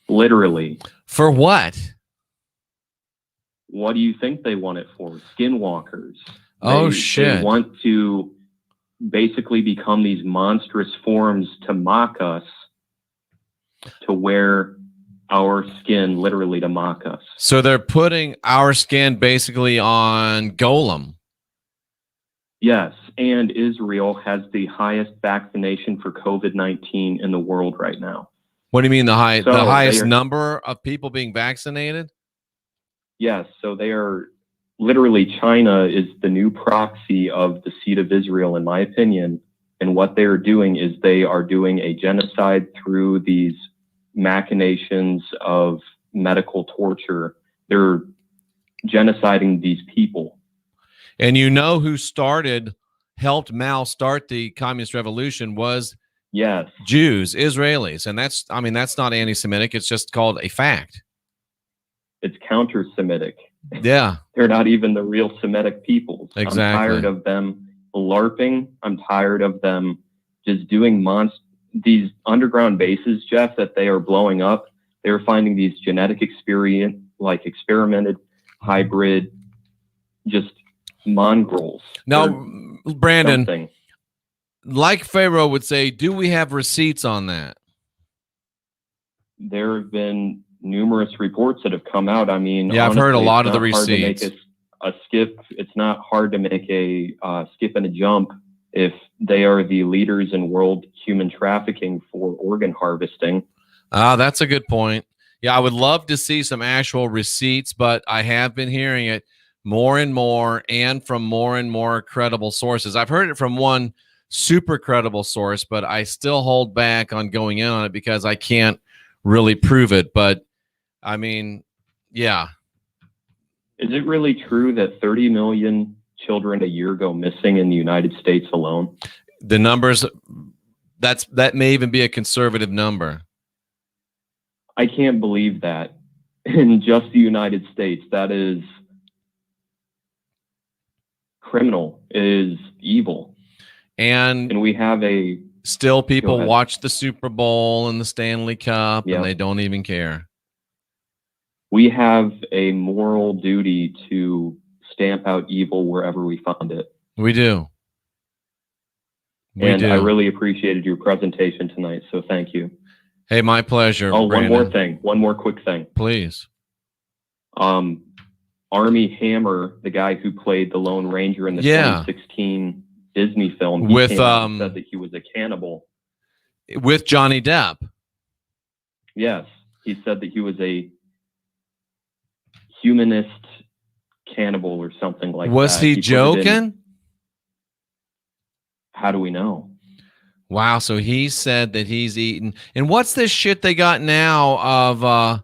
Speaker 21: Literally.
Speaker 3: For what?
Speaker 21: What do you think they want it for? Skinwalkers.
Speaker 3: Oh, shit.
Speaker 21: They want to basically become these monstrous forms to mock us, to wear our skin, literally to mock us.
Speaker 3: So they're putting our skin basically on Golem.
Speaker 21: Yes, and Israel has the highest vaccination for COVID-19 in the world right now.
Speaker 3: What do you mean the highest
Speaker 21: they are-
Speaker 3: number of people being vaccinated?
Speaker 21: Yes, so they are literally, China is the new proxy of the seed of Israel, in my opinion. And what they are doing is they are doing a genocide through these machinations of medical torture. They're genociding these people.
Speaker 3: And you know who helped Mao start the communist revolution was Jews, Israelis. And that's not anti-Semitic. It's just called a fact.
Speaker 21: It's counter-Semitic.
Speaker 3: Yeah.
Speaker 21: They're not even the real Semitic peoples.
Speaker 3: Exactly.
Speaker 21: I'm tired of them LARPing. I'm tired of them just doing these underground bases, Jeff, that they are blowing up. They're finding these genetic experimented hybrid, just mongrels.
Speaker 3: Now, Brandon, like Pharaoh would say, do we have receipts on that?
Speaker 21: There have been numerous reports that have come out. I mean,
Speaker 3: yeah, I've heard a
Speaker 21: honestly,
Speaker 3: lot of the
Speaker 21: it's not hard to
Speaker 3: receipts.
Speaker 21: make a skip. It's not hard to make a skip and a jump if they are the leaders in world human trafficking for organ harvesting.
Speaker 3: That's a good point. Yeah, I would love to see some actual receipts, but I have been hearing it more and more and from more and more credible sources. I've heard it from one super credible source, but I still hold back on going in on it because I can't really prove it. But I mean, yeah.
Speaker 21: Is it really true that 30 million children a year go missing in the United States alone?
Speaker 3: The numbers, that may even be a conservative number.
Speaker 21: I can't believe that in just the United States. That is criminal, it is evil.
Speaker 3: And
Speaker 21: we have
Speaker 3: still people watch the Super Bowl and the Stanley Cup and they don't even care.
Speaker 21: We have a moral duty to stamp out evil wherever we find it.
Speaker 3: We do.
Speaker 21: I really appreciated your presentation tonight, so thank you.
Speaker 3: Hey, my pleasure.
Speaker 21: Oh,
Speaker 3: Brandon.
Speaker 21: one more quick thing.
Speaker 3: Please.
Speaker 21: Armie Hammer, the guy who played the Lone Ranger in the 2016 Disney film, he
Speaker 3: with
Speaker 21: came out and said that he was a cannibal.
Speaker 3: With Johnny Depp.
Speaker 21: Yes, he said that he was a humanist cannibal or something like that.
Speaker 3: Was he joking?
Speaker 21: How do we know?
Speaker 3: Wow, so he said that he's eaten. And what's this shit they got now of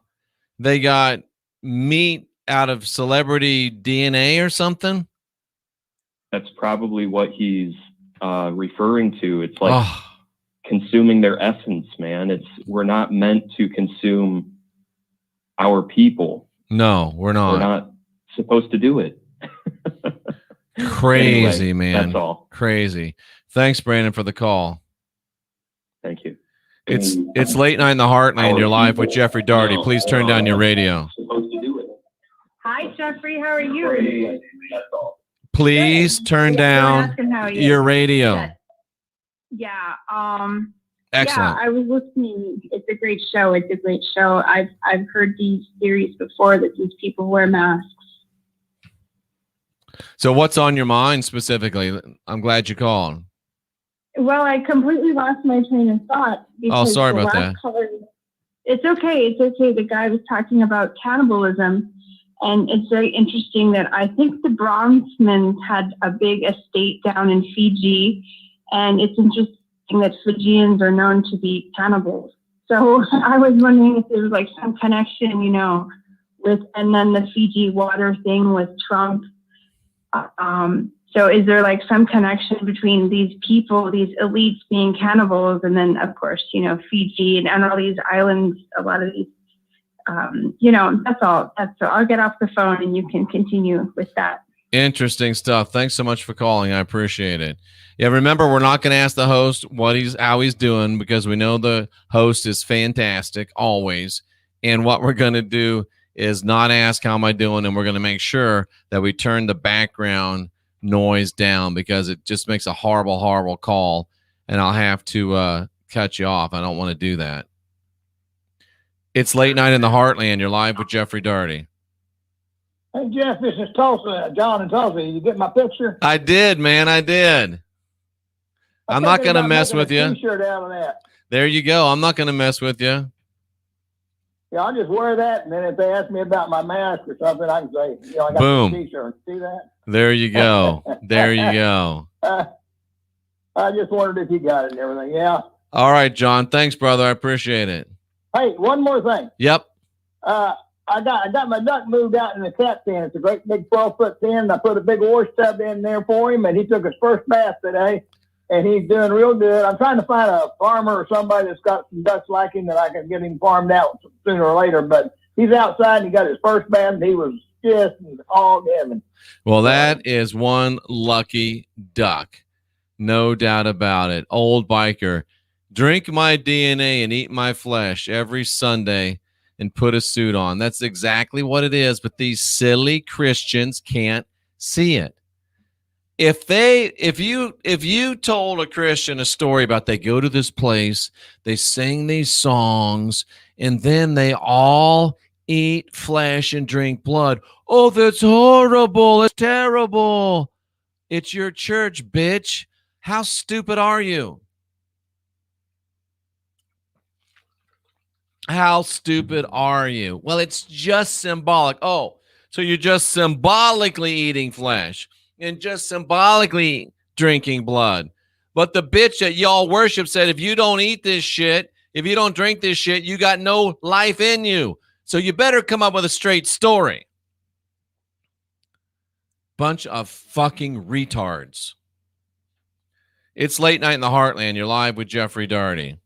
Speaker 3: they got meat out of celebrity DNA or something?
Speaker 21: That's probably what he's referring to. It's like consuming their essence, man. We're not meant to consume our people.
Speaker 3: No, we're not.
Speaker 21: We're not supposed to do it.
Speaker 3: Crazy,
Speaker 21: anyway,
Speaker 3: man.
Speaker 21: That's all.
Speaker 3: Crazy. Thanks, Brandon, for the call.
Speaker 21: Thank you.
Speaker 3: It's late night in the heartland. You're live with Jeffrey Daugherty. Please turn down your radio.
Speaker 18: Hi, Jeffrey. How are you?
Speaker 3: Please turn down your radio.
Speaker 18: Yeah.
Speaker 3: Excellent.
Speaker 18: Yeah, I was listening. It's a great show. It's a great show. I've heard these theories before that these people wear masks.
Speaker 3: So what's on your mind specifically? I'm glad you called.
Speaker 18: Well, I completely lost my train of thought.
Speaker 3: Oh, sorry
Speaker 18: the
Speaker 3: about
Speaker 18: last
Speaker 3: that.
Speaker 18: caller- It's okay. It's okay. The guy was talking about cannibalism, and it's very interesting that I think the Bronxmans had a big estate down in Fiji, and it's interesting that Fijians are known to be cannibals. So I was wondering if there was like some connection, with, and then the Fiji water thing with Trump. So is there like some connection between these people, these elites being cannibals, and then of course, Fiji and all these islands, a lot of these, that's all. I'll get off the phone and you can continue with that.
Speaker 3: Interesting stuff. Thanks so much for calling. I appreciate it. Yeah, remember, we're not going to ask the host how he's doing, because we know the host is fantastic always. And what we're going to do is not ask how am I doing, and we're going to make sure that we turn the background noise down because it just makes a horrible, horrible call, and I'll have to cut you off. I don't want to do that. It's late night in the Heartland. You're live with Jeffrey Daugherty.
Speaker 2: Hey, Jeff, this is Tulsa, John in Tulsa. You get my picture?
Speaker 3: I did, man. I did. I'm not going to mess with you.
Speaker 2: T-shirt out of that.
Speaker 3: There you go. I'm not going to mess with you.
Speaker 2: Yeah, I'll just wear that, and then if they ask me about my mask or something, I can say, you know, I got
Speaker 3: Boom.
Speaker 2: the T-shirt. See that?
Speaker 3: There you go. There you go.
Speaker 2: I just wondered if you got it and everything. Yeah.
Speaker 3: All right, John. Thanks, brother. I appreciate it.
Speaker 2: Hey, one more thing.
Speaker 3: Yep.
Speaker 2: I got my duck moved out in the cat pen. It's a great big 12-foot pen. I put a big wash tub in there for him, and he took his first bath today, and he's doing real good. I'm trying to find a farmer or somebody that's got some ducks like him that I can get him farmed out sooner or later. But he's outside, and he got his first bath, and he was just all heaven.
Speaker 3: Well, that is one lucky duck. No doubt about it. Old biker. Drink my DNA and eat my flesh every Sunday and put a suit on. That's exactly what it is, but these silly Christians can't see it. If you told a Christian a story about they go to this place, they sing these songs, and then they all eat flesh and drink blood. Oh, that's horrible. It's terrible. It's your church, bitch. How stupid are you? How stupid are you? Well, it's just symbolic. Oh, so you're just symbolically eating flesh and just symbolically drinking blood. But the bitch that y'all worship said, if you don't eat this shit, if you don't drink this shit, you got no life in you. So you better come up with a straight story. Bunch of fucking retards. It's late night in the Heartland. You're live with Jeffrey Daugherty.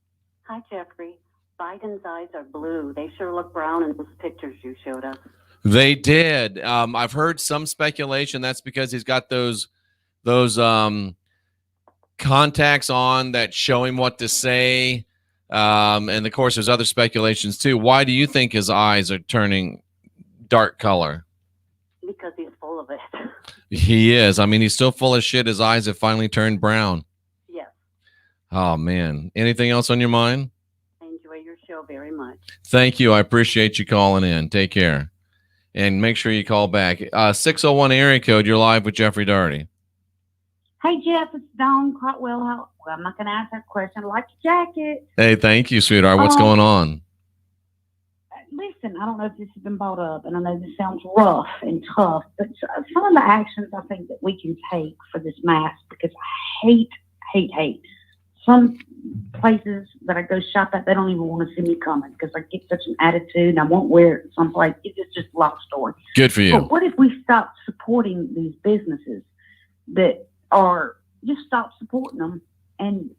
Speaker 22: Hi, Jeffrey. Biden's eyes are blue. They sure look brown in those pictures you showed us.
Speaker 3: They did. I've heard some speculation that's because he's got those contacts on that show him what to say. And of course, there's other speculations too. Why do you think his eyes are turning dark color?
Speaker 22: Because he's full of it.
Speaker 3: He is. I mean, he's still full of shit. His eyes have finally turned brown.
Speaker 22: Yes.
Speaker 3: Oh, man. Anything else on your mind?
Speaker 22: I enjoy your show very much.
Speaker 3: Thank you. I appreciate you calling in. Take care. And make sure you call back. 601 area code, you're live with Jeffrey Daugherty.
Speaker 23: Hey, Jeff, it's Dawn Crotwell. Well, I'm not going to ask that question. I like your jacket.
Speaker 3: Hey, thank you, sweetheart. What's going on?
Speaker 23: Listen, I don't know if this has been brought up, and I know this sounds rough and tough, but some of the actions I think that we can take for this mask, because I hate. Some places that I go shop at, they don't even want to see me coming because I get such an attitude and I won't wear it someplace. It's just a long story.
Speaker 3: Good for you.
Speaker 23: But what if we stop supporting these businesses that are, just stop supporting them, and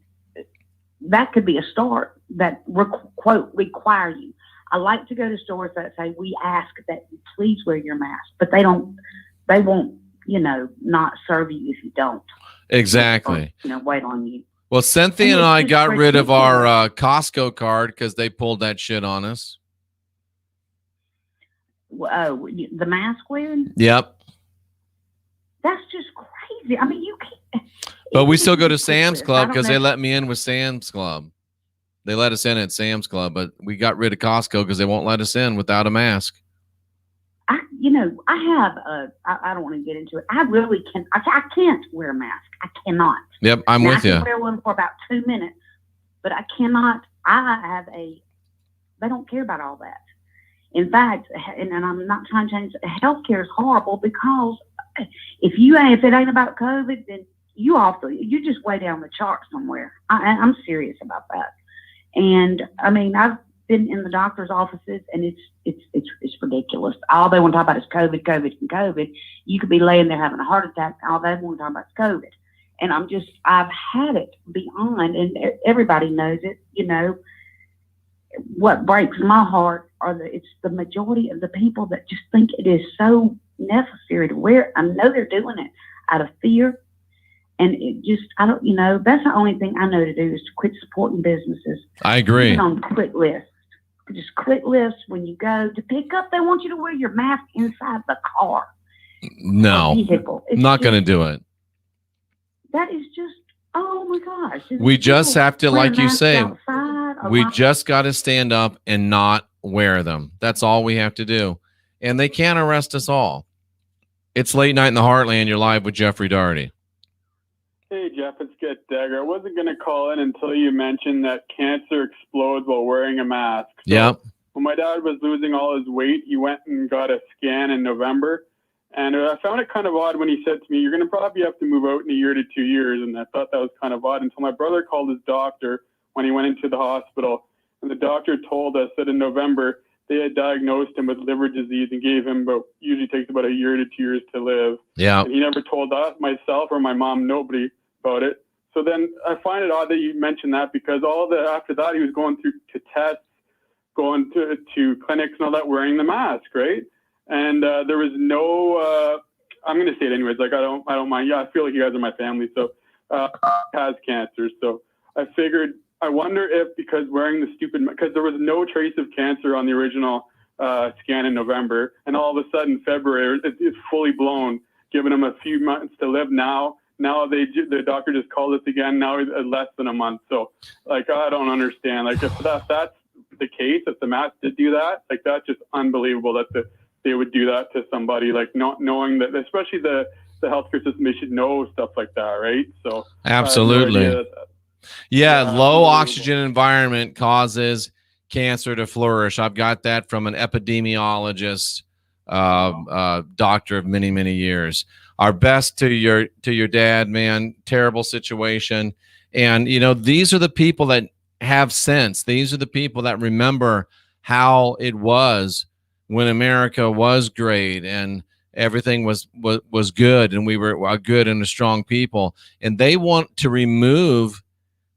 Speaker 23: that could be a start that, quote, require you. I like to go to stores that say, we ask that you please wear your mask, but they won't, not serve you if you don't.
Speaker 3: Exactly.
Speaker 23: Or, wait on you.
Speaker 3: Well, Cynthia and I got rid of our Costco card because they pulled that shit on us.
Speaker 23: The mask wearing?
Speaker 3: Yep.
Speaker 23: That's just crazy. I mean, you can't.
Speaker 3: But we still go to Sam's Club because they let me in with Sam's Club. They let us in at Sam's Club, but we got rid of Costco because they won't let us in without a mask.
Speaker 23: I don't want to get into it. I really can't. I can't wear a mask. I cannot.
Speaker 3: Yep, I'm with you.
Speaker 23: I can wear one for about 2 minutes, but I cannot. They don't care about all that. In fact, and I'm not trying to change, healthcare is horrible because if it ain't about COVID, then you just way down the chart somewhere. I'm serious about that. And I mean, I've been in the doctor's offices, and it's ridiculous. All they want to talk about is COVID. You could be laying there having a heart attack. All they want to talk about is COVID. And I've had it beyond, and everybody knows it. What breaks my heart it's the majority of the people that just think it is so necessary to wear. I know they're doing it out of fear. And that's the only thing I know to do is to quit supporting businesses.
Speaker 3: I agree.
Speaker 23: Get on quit list. Just quit list when you go to pick up. They want you to wear your mask inside the car.
Speaker 3: No,
Speaker 23: vehicle. It's
Speaker 3: not
Speaker 23: just-
Speaker 3: going to do it.
Speaker 23: That is just, oh my gosh.
Speaker 3: We just have to,
Speaker 23: wear
Speaker 3: like you
Speaker 23: masks
Speaker 3: say,
Speaker 23: outside, a
Speaker 3: we
Speaker 23: lot-
Speaker 3: just got to stand up and not wear them. That's all we have to do. And they can't arrest us all. It's Late Night in the Heartland. You're live with Jeffrey Daugherty.
Speaker 1: Hey, Jeff, it's Get Dagger. I wasn't going to call in until you mentioned that cancer explodes while wearing a mask. So
Speaker 3: Yep.
Speaker 1: when my dad was losing all his weight, he went and got a scan in November. And I found it kind of odd when he said to me, you're going to probably have to move out in 1 year to 2 years. And I thought that was kind of odd until my brother called his doctor when he went into the hospital. And the doctor told us that in November, they had diagnosed him with liver disease and gave him usually takes about 1 year to 2 years to live.
Speaker 3: Yeah.
Speaker 1: And he never told us, myself or my mom, nobody about it. So then I find it odd that you mentioned that because after that, he was going through to tests, going to clinics and all that, wearing the mask, right? And there was no, I'm going to say it anyways. Like, I don't mind. Yeah, I feel like you guys are my family. So, has cancer. So I figured, I wonder if because wearing the because there was no trace of cancer on the original scan in November, and all of a sudden February it's fully blown, giving him a few months to live. Now the doctor just called us again. Now he's less than a month. So like I don't understand. Like if that's the case, if the mask did do that, like that's just unbelievable that they would do that to somebody. Like not knowing that, especially the healthcare system, they should know stuff like that, right? So
Speaker 3: Absolutely. Yeah, low oxygen environment causes cancer to flourish. I've got that from an epidemiologist, doctor of many, many years. Our best to your dad, man. Terrible situation. And, you know, these are the people that have sense. These are the people that remember how it was when America was great and everything was good and we were a good and a strong people. And they want to remove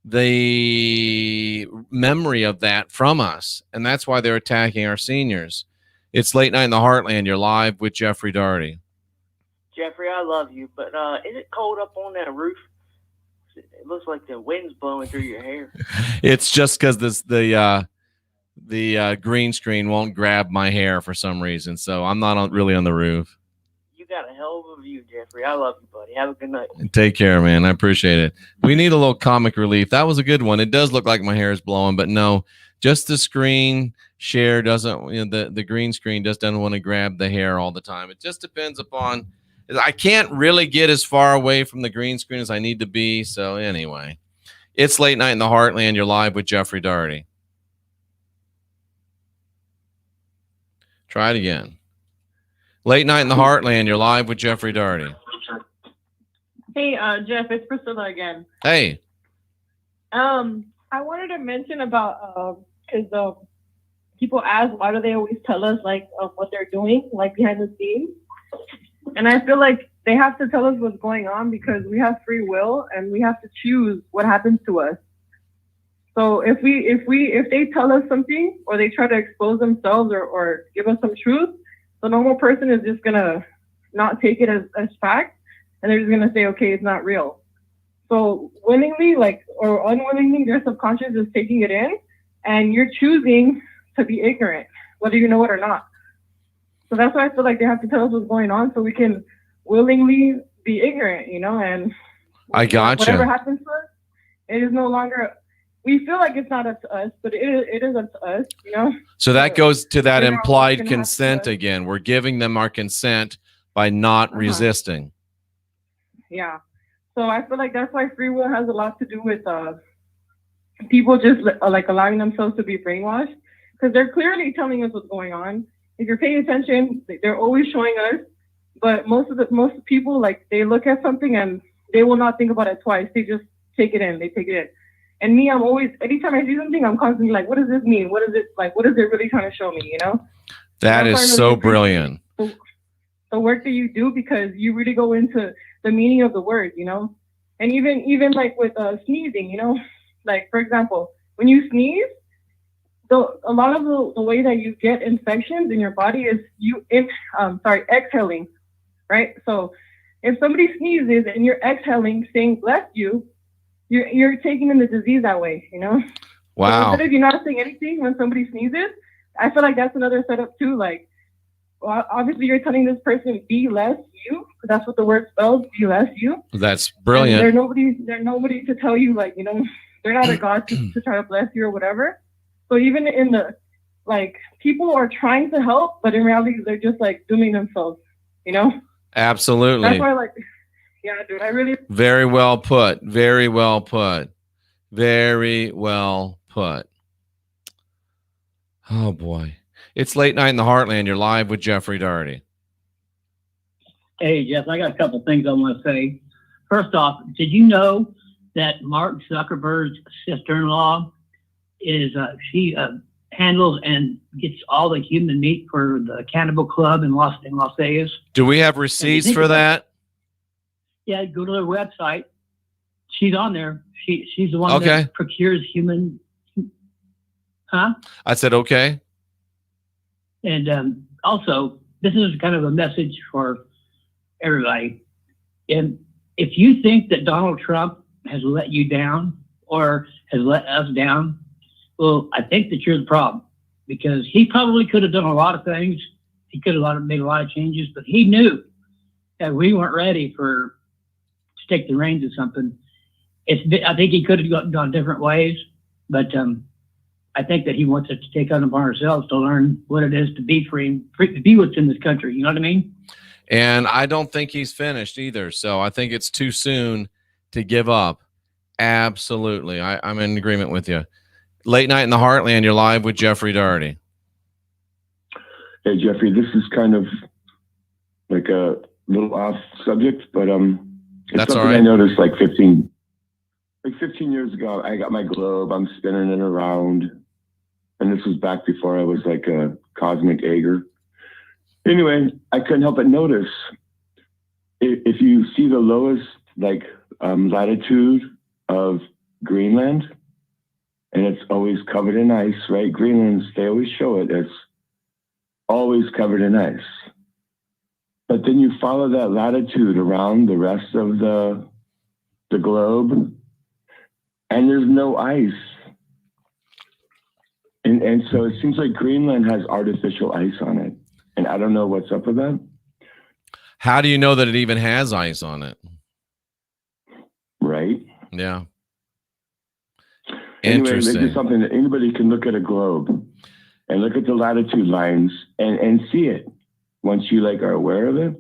Speaker 3: the memory of that from us, and that's why they're attacking our seniors. It's Late Night in the Heartland. You're live with Jeffrey Daugherty.
Speaker 4: Jeffrey, I love you, but is it cold up on that roof? It looks like the wind's blowing through your hair.
Speaker 3: It's just because the green screen won't grab my hair for some reason, so I'm not really on the roof.
Speaker 4: You got a hell of a view, Jeffrey. I love you, buddy. Have a good night.
Speaker 3: Take care, man. I appreciate it. We need a little comic relief. That was a good one. It does look like my hair is blowing, but no, just the screen share doesn't, you know, the green screen just doesn't want to grab the hair all the time. It just depends upon, I can't really get as far away from the green screen as I need to be. So anyway, it's Late Night in the Heartland. You're live with Jeffrey Daugherty. Try it again. Late Night in the Heartland. You're live with Jeffrey Daugherty.
Speaker 14: Hey, Jeff, it's Priscilla again.
Speaker 3: Hey.
Speaker 14: I wanted to mention about because people ask why do they always tell us like what they're doing like behind the scenes, and I feel like they have to tell us what's going on because we have free will and we have to choose what happens to us. So if they tell us something or they try to expose themselves or give us some truth, the normal person is just gonna not take it as fact, and they're just gonna say, okay, it's not real. So willingly, or unwillingly, their subconscious is taking it in, and you're choosing to be ignorant, whether you know it or not. So that's why I feel like they have to tell us what's going on, so we can willingly be ignorant, you know. And
Speaker 3: I gotcha.
Speaker 14: Whatever happens to us, it is no longer. We feel like it's not up to us, but it is up to us, you know.
Speaker 3: So that goes to that implied consent again. We're giving them our consent by not resisting.
Speaker 14: Yeah. So I feel like that's why free will has a lot to do with people just like allowing themselves to be brainwashed, because they're clearly telling us what's going on. If you're paying attention, they're always showing us. But most people, like, they look at something and they will not think about it twice. They just take it in. They take it in. And me, I'm always, anytime I see something, I'm constantly like, what does this mean? What is it like? What is it really trying to show me? You know?
Speaker 3: That is so brilliant.
Speaker 14: The work that you do, because you really go into the meaning of the word, you know? And even like with sneezing, you know, like for example, when you sneeze, a lot of the way that you get infections in your body is exhaling, right? So if somebody sneezes and you're exhaling, saying bless you, you're taking in the disease that way, you know?
Speaker 3: Wow.
Speaker 14: So instead of you not saying anything when somebody sneezes, I feel like that's another setup too. Like well, obviously you're telling this person be less you, because that's what the word spells, be less you.
Speaker 3: That's
Speaker 14: And
Speaker 3: brilliant.
Speaker 14: they're nobody to tell you, like, you know, they're not a god to try to bless you or whatever. So even in the, like, people are trying to help, but in reality, they're just like dooming themselves, you know?
Speaker 3: Absolutely.
Speaker 14: That's why, like, yeah, dude, I really.
Speaker 3: Very well put. Very well put. Very well put. Oh boy. It's Late Night in the Heartland. You're live with Jeffrey Daugherty.
Speaker 5: Hey, Jeff, I got a couple things I want to say. First off, did you know that Mark Zuckerberg's sister-in-law is, she handles and gets all the human meat for the Cannibal Club in Las Vegas?
Speaker 3: Do we have receipts for that?
Speaker 5: Yeah, go to their website. She's on there. She's the one
Speaker 3: Okay.
Speaker 5: that procures human. Huh?
Speaker 3: I said, okay.
Speaker 5: And also, this is kind of a message for everybody. And if you think that Donald Trump has let you down or has let us down, well, I think that you're the problem, because he probably could have done a lot of things. He could have made a lot of changes, but he knew that we weren't ready to take the reins of something. I think he could have gone different ways, but I think that he wants us to take on upon ourselves to learn what it is to be free, to be what's in this country. You know what I mean?
Speaker 3: And I don't think he's finished either. So I think it's too soon to give up. Absolutely. I'm in agreement with you. Late Night in the Heartland, you're live with Jeffrey Daugherty.
Speaker 19: Hey, Jeffrey, this is kind of like a little off subject, but it's
Speaker 3: That's
Speaker 19: something
Speaker 3: all right.
Speaker 19: I noticed like 15 years ago. I got my globe, I'm spinning it around, and this was back before I was like a cosmic eager. Anyway, I couldn't help but notice if you see the lowest latitude of Greenland, and it's always covered in ice, right? Greenland, they always show it as always covered in ice. But then you follow that latitude around the rest of the globe, and there's no ice. And so it seems like Greenland has artificial ice on it. And I don't know what's up with that.
Speaker 3: How do you know that it even has ice on it?
Speaker 19: Right?
Speaker 3: Yeah.
Speaker 19: Anyway, this
Speaker 3: Interesting.
Speaker 19: is something that anybody can look at a globe and look at the latitude lines and see it once you are aware of it.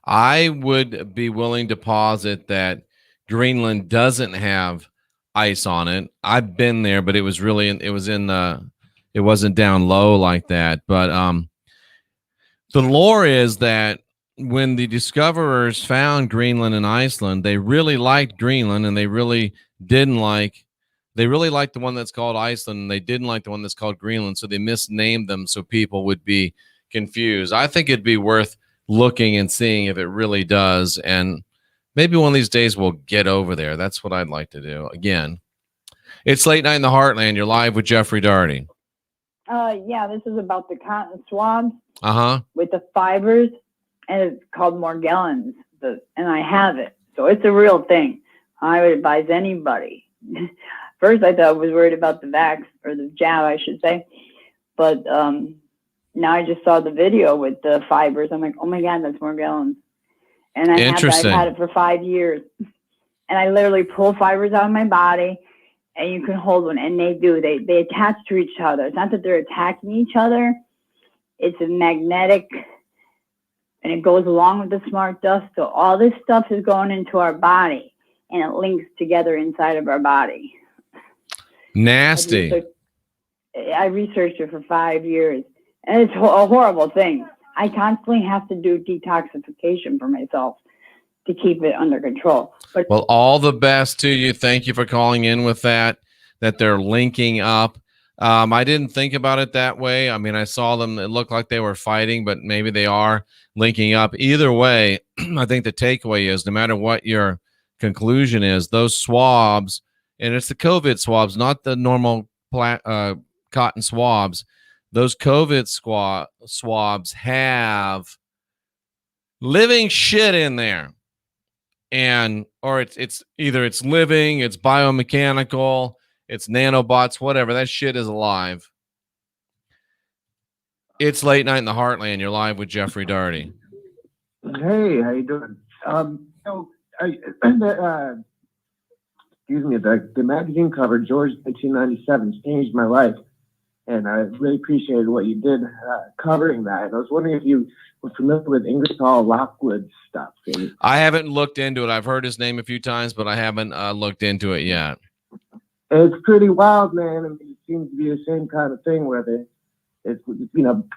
Speaker 3: I would be willing to posit that Greenland doesn't have ice on it. I've been there, but it wasn't down low like that. But the lore is that when the discoverers found Greenland and Iceland, they really liked Greenland, and they really liked the one that's called Iceland, and they didn't like the one that's called Greenland. So they misnamed them so people would be confused. I think it'd be worth looking and seeing if it really does. And maybe one of these days we'll get over there. That's what I'd like to do. Again, it's Late Night in the Heartland. You're live with Jeffrey Daugherty.
Speaker 6: Yeah, this is about the cotton swabs
Speaker 3: Uh-huh.
Speaker 6: with the fibers, and it's called Morgellons, and I have it. So it's a real thing. I would advise anybody. First, I thought I was worried about the vax, or the jab, I should say. But now I just saw the video with the fibers. I'm like, oh my God, that's Morgellons. And I've had it for 5 years. And I literally pull fibers out of my body, and you can hold one. And they attach to each other. It's not that they're attacking each other. It's a magnetic, and it goes along with the smart dust. So all this stuff is going into our body, and it links together inside of our body.
Speaker 3: Nasty.
Speaker 6: I researched it for 5 years, and it's a horrible thing. I constantly have to do detoxification for myself to keep it under control. But
Speaker 3: Well, all the best to you. Thank you for calling in with that they're linking up. I didn't think about it that way. I mean, I saw them. It looked like they were fighting, but maybe they are linking up. Either way, I think the takeaway is no matter what your conclusion is, those swabs, and it's the COVID swabs, not the normal cotton swabs. Those COVID swabs have living shit in there. Or it's either it's living, it's biomechanical, it's nanobots, whatever. That shit is alive. It's late night in the Heartland. You're live with Jeffrey Daugherty.
Speaker 7: Hey, how you doing? Excuse me, the magazine cover, George 1997, changed my life, and I really appreciated what you did covering that. And I was wondering if you were familiar with Ingersoll Lockwood's stuff.
Speaker 3: I haven't looked into it. I've heard his name a few times, but I haven't looked into it yet.
Speaker 7: It's pretty wild, man. I mean, it seems to be the same kind of thing where it's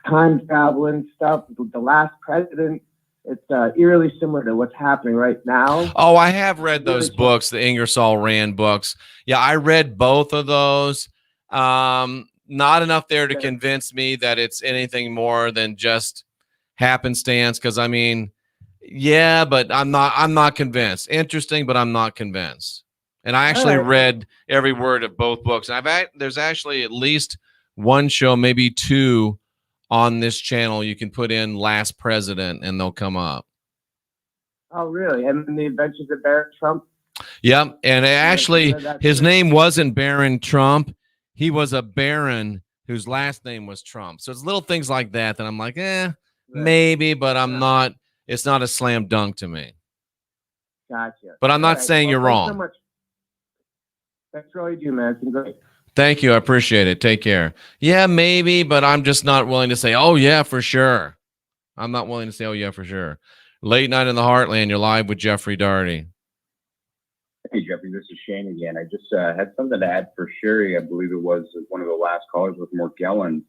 Speaker 7: time travel and stuff. The last president. It's eerily similar to what's happening right now.
Speaker 3: Oh, I have read those books, the Ingersoll Rand books. Yeah, I read both of those. Not enough there to convince me that it's anything more than just happenstance. Because I mean, yeah, but I'm not convinced. Interesting, but I'm not convinced. And I actually read every word of both books. And there's actually at least one show, maybe two, on this channel. You can put in Last President and they'll come up.
Speaker 7: Oh, really? And the Adventures of Barron Trump?
Speaker 3: Yep. And actually, his name wasn't Barron Trump. He was a baron whose last name was Trump. So it's little things like that that I'm like, maybe, but I'm not. It's not a slam dunk to me.
Speaker 7: Gotcha.
Speaker 3: But I'm not saying you're wrong.
Speaker 7: Thanks so much. Thanks for all you do, man. It's been great.
Speaker 3: Thank you. I appreciate it. Take care. Yeah, maybe, but I'm just not willing to say, oh, yeah, for sure. I'm not willing to say, oh, yeah, for sure. Late night in the Heartland. You're live with Jeffrey Daugherty.
Speaker 12: Hey, Jeffrey, this is Shane again. I just had something to add for Sherry. I believe it was one of the last callers with Morgellons.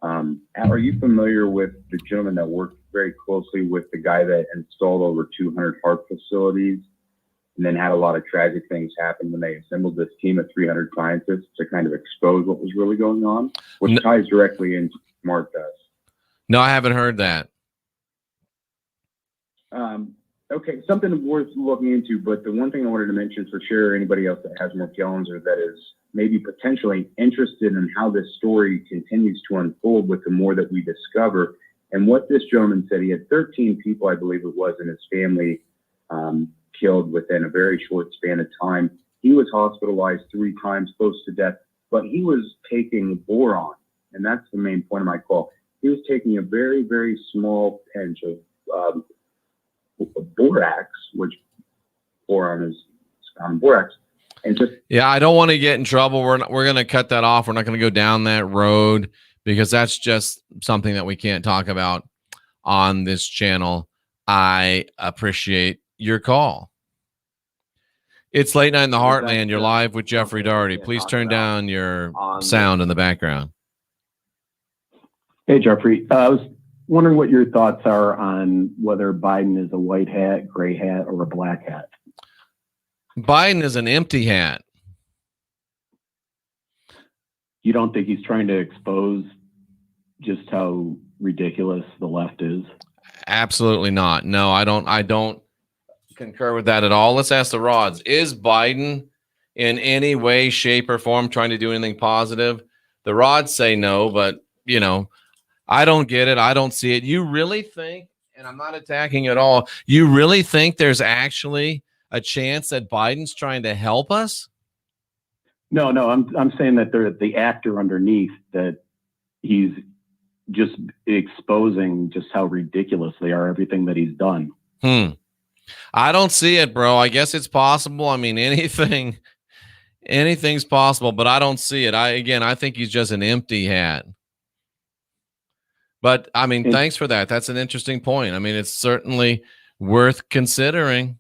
Speaker 12: Are you familiar with the gentleman that worked very closely with the guy that installed over 200 heart facilities and then had a lot of tragic things happen when they assembled this team of 300 scientists to kind of expose what was really going on, which ties directly into what Mark does?
Speaker 3: No, I haven't heard that.
Speaker 12: Okay, something worth looking into, but the one thing I wanted to mention for sure, anybody else that has Morgellons or that is maybe potentially interested in how this story continues to unfold with the more that we discover, and what this gentleman said, he had 13 people, I believe it was, in his family killed within a very short span of time. He was hospitalized 3 times, close to death, but he was taking boron, and that's the main point of my call. He was taking a very, very small pinch of borax, which boron is borax, and just
Speaker 3: I don't want to get in trouble. We're going to cut that off. We're not going to go down that road because that's just something that we can't talk about on this channel. I appreciate your call. It's late night in the Heartland. You're live with Jeffrey Daugherty. Please turn down your sound in the background.
Speaker 8: Hey, Jeffrey. I was wondering what your thoughts are on whether Biden is a white hat, gray hat, or a black hat.
Speaker 3: Biden is an empty hat.
Speaker 8: You don't think he's trying to expose just how ridiculous the left is?
Speaker 3: Absolutely not. No, I don't concur with that at all. Let's ask the rods. Is Biden in any way, shape, or form trying to do anything positive? The rods say no, but I don't get it. I don't see it. You really think, and I'm not attacking at all, you really think there's actually a chance that Biden's trying to help us?
Speaker 8: No, I'm saying that they're the actor underneath, that he's just exposing just how ridiculous they are, everything that he's done.
Speaker 3: I don't see it, bro. I guess it's possible. I mean, anything's possible, but I don't see it. I think he's just an empty hat. But I mean, thanks for that. That's an interesting point. I mean, it's certainly worth considering.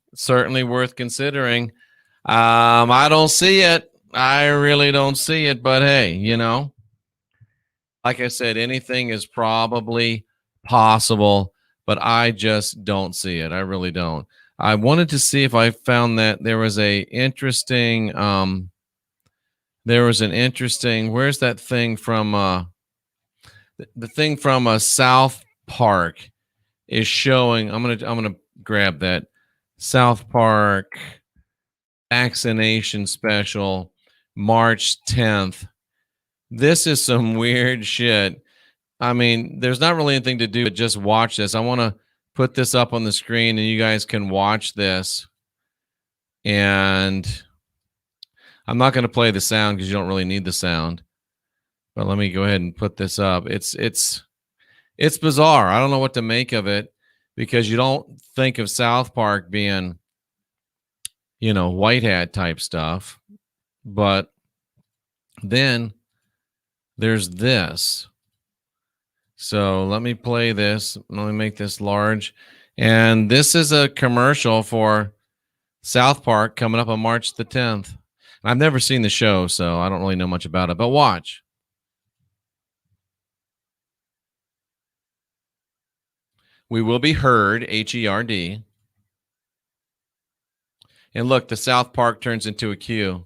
Speaker 3: I don't see it. I really don't see it. But hey, like I said, anything is probably possible, but I just don't see it. I really don't. I wanted to see if I found that there was an interesting, where's that thing from, the thing from South Park is showing. I'm gonna grab that South Park vaccination special, March 10th. This is some weird shit. I mean, there's not really anything to do but just watch this. I want to put this up on the screen and you guys can watch this. And I'm not going to play the sound because you don't really need the sound. But let me go ahead and put this up. It's It's bizarre. I don't know what to make of it because you don't think of South Park being, white hat type stuff. But then there's this. So let me play this. Let me make this large. And this is a commercial for South Park coming up on March the 10th. I've never seen the show, so I don't really know much about it. But watch. We will be heard, H-E-R-D. And look, the South Park turns into a Q.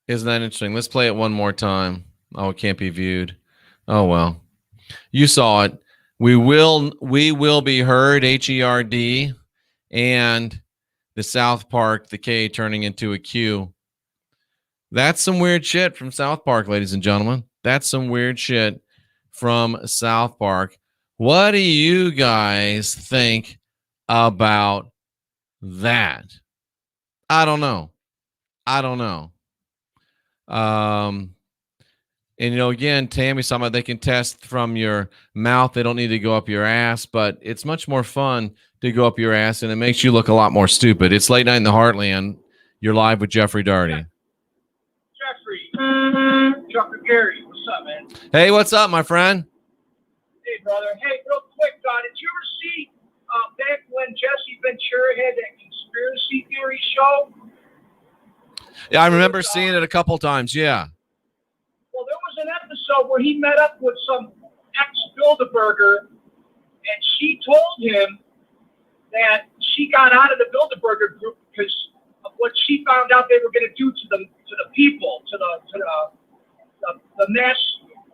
Speaker 3: Isn't that interesting? Let's play it one more time. Oh, it can't be viewed. Oh, well. You saw it. We will be heard, H-E-R-D. And the South Park, the K turning into a Q. That's some weird shit from South Park, ladies and gentlemen. That's some weird shit from South Park. What do you guys think about that? I don't know. And again, Tammy's talking about they can test from your mouth. They don't need to go up your ass, but it's much more fun to go up your ass, and it makes you look a lot more stupid. It's Late Night in the Heartland. You're live with Jeffrey Daugherty.
Speaker 9: Jeffrey, Trucker Gary, what's up, man?
Speaker 3: Hey, what's up, my friend?
Speaker 9: Hey, brother. Hey, real quick, did you ever see back when Jesse Ventura had that conspiracy theory show?
Speaker 3: Yeah, I remember seeing it a couple times. Yeah.
Speaker 9: Well, there was an episode where he met up with some ex-Bilderberger, and she told him that she got out of the Bilderberger group because of what she found out they were going to do to the people, to the mass.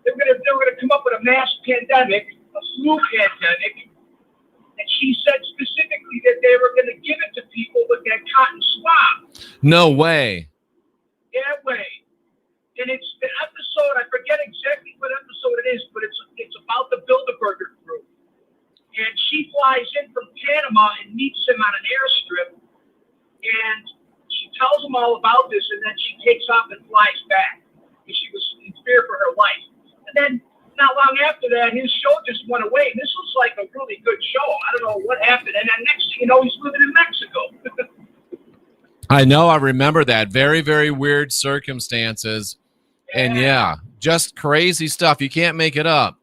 Speaker 9: They were going to come up with a mass pandemic, a flu pandemic, and she said specifically that they were going to give it to people with that cotton swab.
Speaker 3: No way.
Speaker 9: Yeah, way. And it's the episode, I forget exactly what episode it is, but it's about the Bilderberger group. And she flies in from Panama and meets him on an airstrip. And she tells him all about this, and then she takes off and flies back because she was in fear for her life. And then not long after that, his show just went away. And this was like a really good show. I don't know what happened. And then next thing you know, he's living in Mexico.
Speaker 3: I know. I remember that. Very, very weird circumstances. And yeah, just crazy stuff. You can't make it up.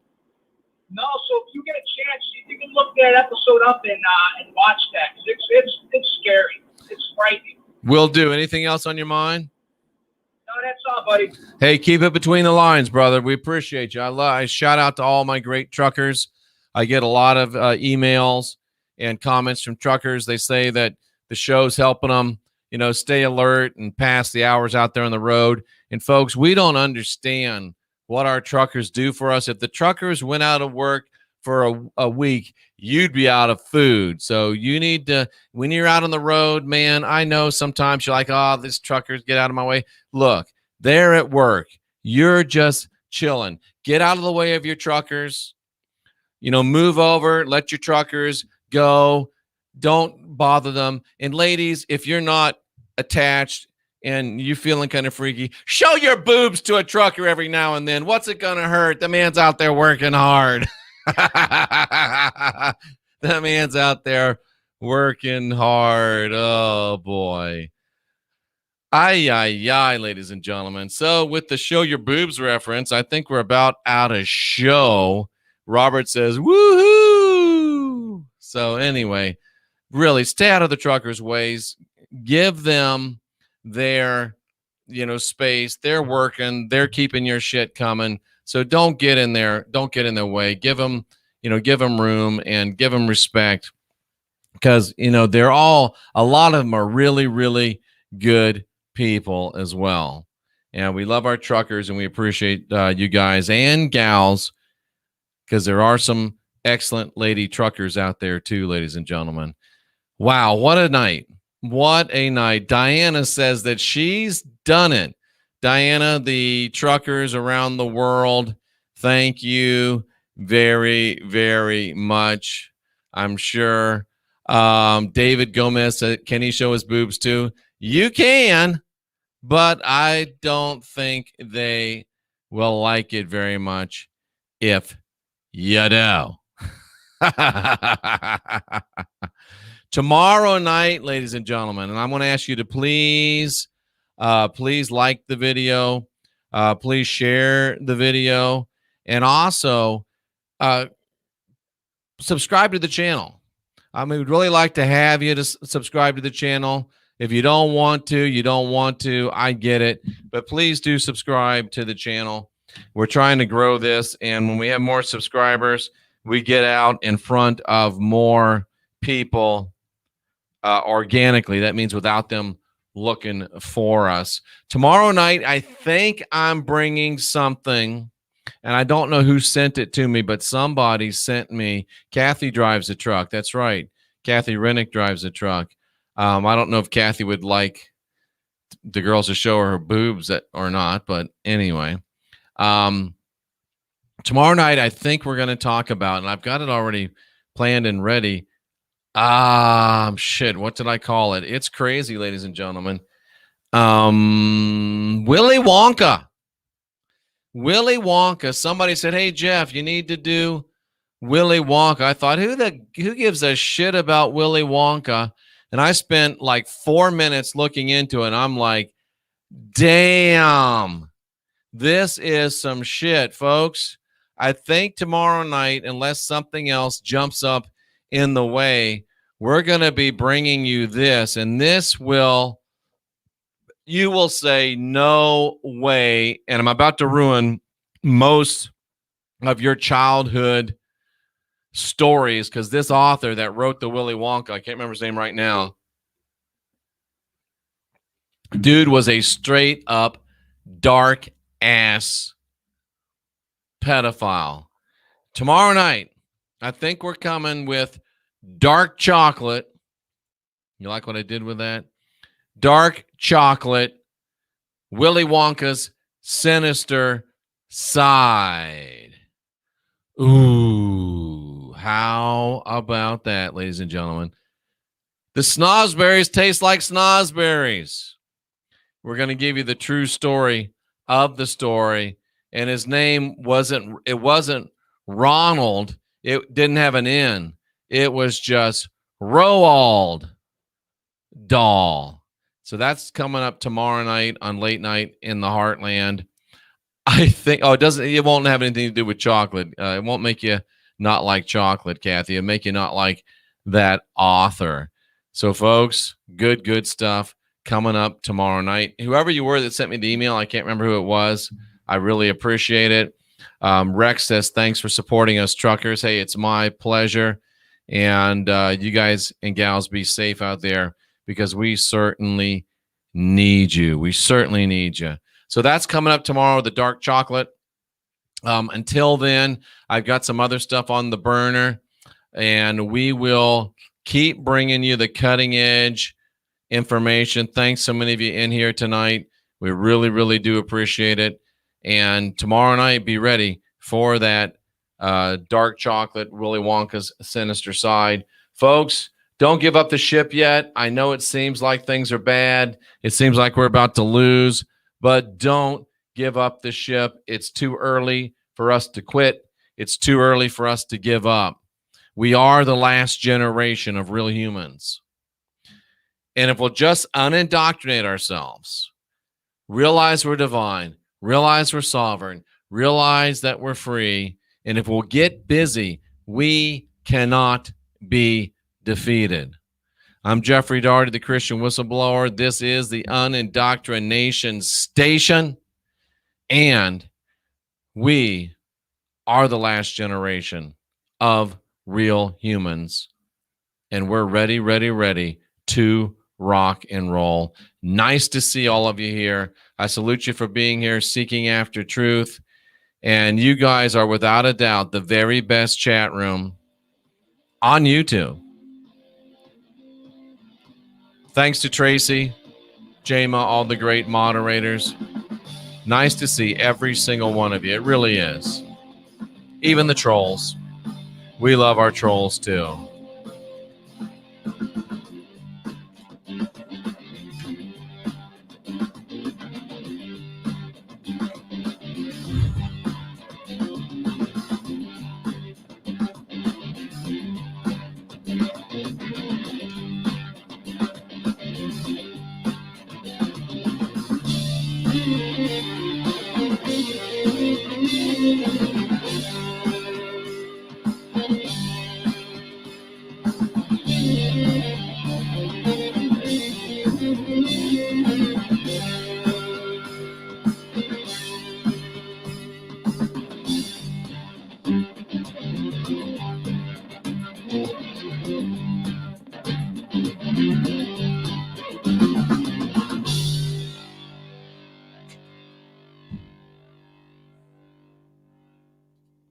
Speaker 9: No, so if you get a chance, you can look that episode up and watch that. 'Cause it's scary. It's frightening.
Speaker 3: Will do. Anything else on your mind?
Speaker 9: No, that's all, buddy.
Speaker 3: Hey, keep it between the lines, brother. We appreciate you. I shout out to all my great truckers. I get a lot of emails and comments from truckers. They say that the show's helping them, stay alert and pass the hours out there on the road. And folks, we don't understand what our truckers do for us. If the truckers went out of work for a week, you'd be out of food. So you need to, when you're out on the road, man, I know sometimes you're like, oh, these truckers, get out of my way. Look, they're at work. You're just chilling. Get out of the way of your truckers. Move over, let your truckers go. Don't bother them. And ladies, if you're not attached and you feeling kind of freaky, show your boobs to a trucker every now and then. What's it going to hurt? The man's out there working hard. That man's out there working hard. Oh, boy. Ay, ladies and gentlemen. So with the show your boobs reference, I think we're about out of show. Robert says, woohoo! So anyway, really stay out of the truckers' ways. Give them their, space. They're working. They're keeping your shit coming. So don't get in there. Don't get in their way. Give them room and give them respect because, they're a lot of them are really, really good people as well. And we love our truckers and we appreciate you guys and gals because there are some excellent lady truckers out there too, ladies and gentlemen. Wow, what a night. What a night. Diana says that she's done it. Diana, the truckers around the world, thank you very, very much. I'm sure. David Gomez said, can he show his boobs too? You can, but I don't think they will like it very much if you do. Tomorrow night, ladies and gentlemen, and I'm going to ask you to please like the video, please share the video, and also subscribe to the channel. I mean, we'd really like to have you to subscribe to the channel. If you don't want to, you don't want to. I get it. But please do subscribe to the channel. We're trying to grow this, and when we have more subscribers, we get out in front of more people organically. That means without them looking for us. Tomorrow night, I think I'm bringing something, and I don't know who sent it to me, but somebody sent me. Kathy drives a truck. That's right. Kathy Rennick drives a truck. I don't know if Kathy would like the girls to show her boobs or not, but anyway. Tomorrow night, I think we're going to talk about, and I've got it already planned and ready. Shit, what did I call it? It's crazy, ladies and gentlemen. Willy Wonka. Willy Wonka. Somebody said, hey, Jeff, you need to do Willy Wonka. I thought, who gives a shit about Willy Wonka? And I spent like 4 minutes looking into it, and I'm like, damn, this is some shit, folks. I think tomorrow night, unless something else jumps up in the way, we're going to be bringing you this, and this will, you will say, no way. And I'm about to ruin most of your childhood stories because this author that wrote the Willy Wonka, I can't remember his name right now, dude was a straight up dark ass pedophile. Tomorrow night, I think we're coming with dark chocolate. You like what I did with that? Dark chocolate, Willy Wonka's sinister side. Ooh, how about that, ladies and gentlemen? The snozberries taste like snozberries. We're going to give you the true story of the story, and his name wasn't Ronald. It didn't have an N. It was just Roald Dahl. So that's coming up tomorrow night on Late Night in the Heartland. I think, it won't have anything to do with chocolate. It won't make you not like chocolate, Kathy. It'll make you not like that author. So, folks, good stuff coming up tomorrow night. Whoever you were that sent me the email, I can't remember who it was. I really appreciate it. Rex says, thanks for supporting us, truckers. Hey, it's my pleasure. And you guys and gals be safe out there because we certainly need you. We certainly need you. So that's coming up tomorrow, the dark chocolate. Until then, I've got some other stuff on the burner, and we will keep bringing you the cutting edge information. Thanks so many of you in here tonight. We really, really do appreciate it. And tomorrow night, be ready for that dark chocolate, Willy Wonka's sinister side. Folks, don't give up the ship yet. I know it seems like things are bad. It seems like we're about to lose, but don't give up the ship. It's too early for us to quit. It's too early for us to give up. We are the last generation of real humans. And if we'll just unindoctrinate ourselves, realize we're divine, realize we're sovereign, realize that we're free, and if we'll get busy, we cannot be defeated. I'm Jeffrey Daugherty, the Christian whistleblower. This is the Unindoctrination Station, and we are the last generation of real humans, and we're ready to rock and roll. Nice to see all of you here. I salute you for being here, seeking after truth, and you guys are without a doubt the very best chat room on YouTube. Thanks to Tracy, Jama, all the great moderators. Nice to see every single one of you. It really is. Even the trolls. We love our trolls too.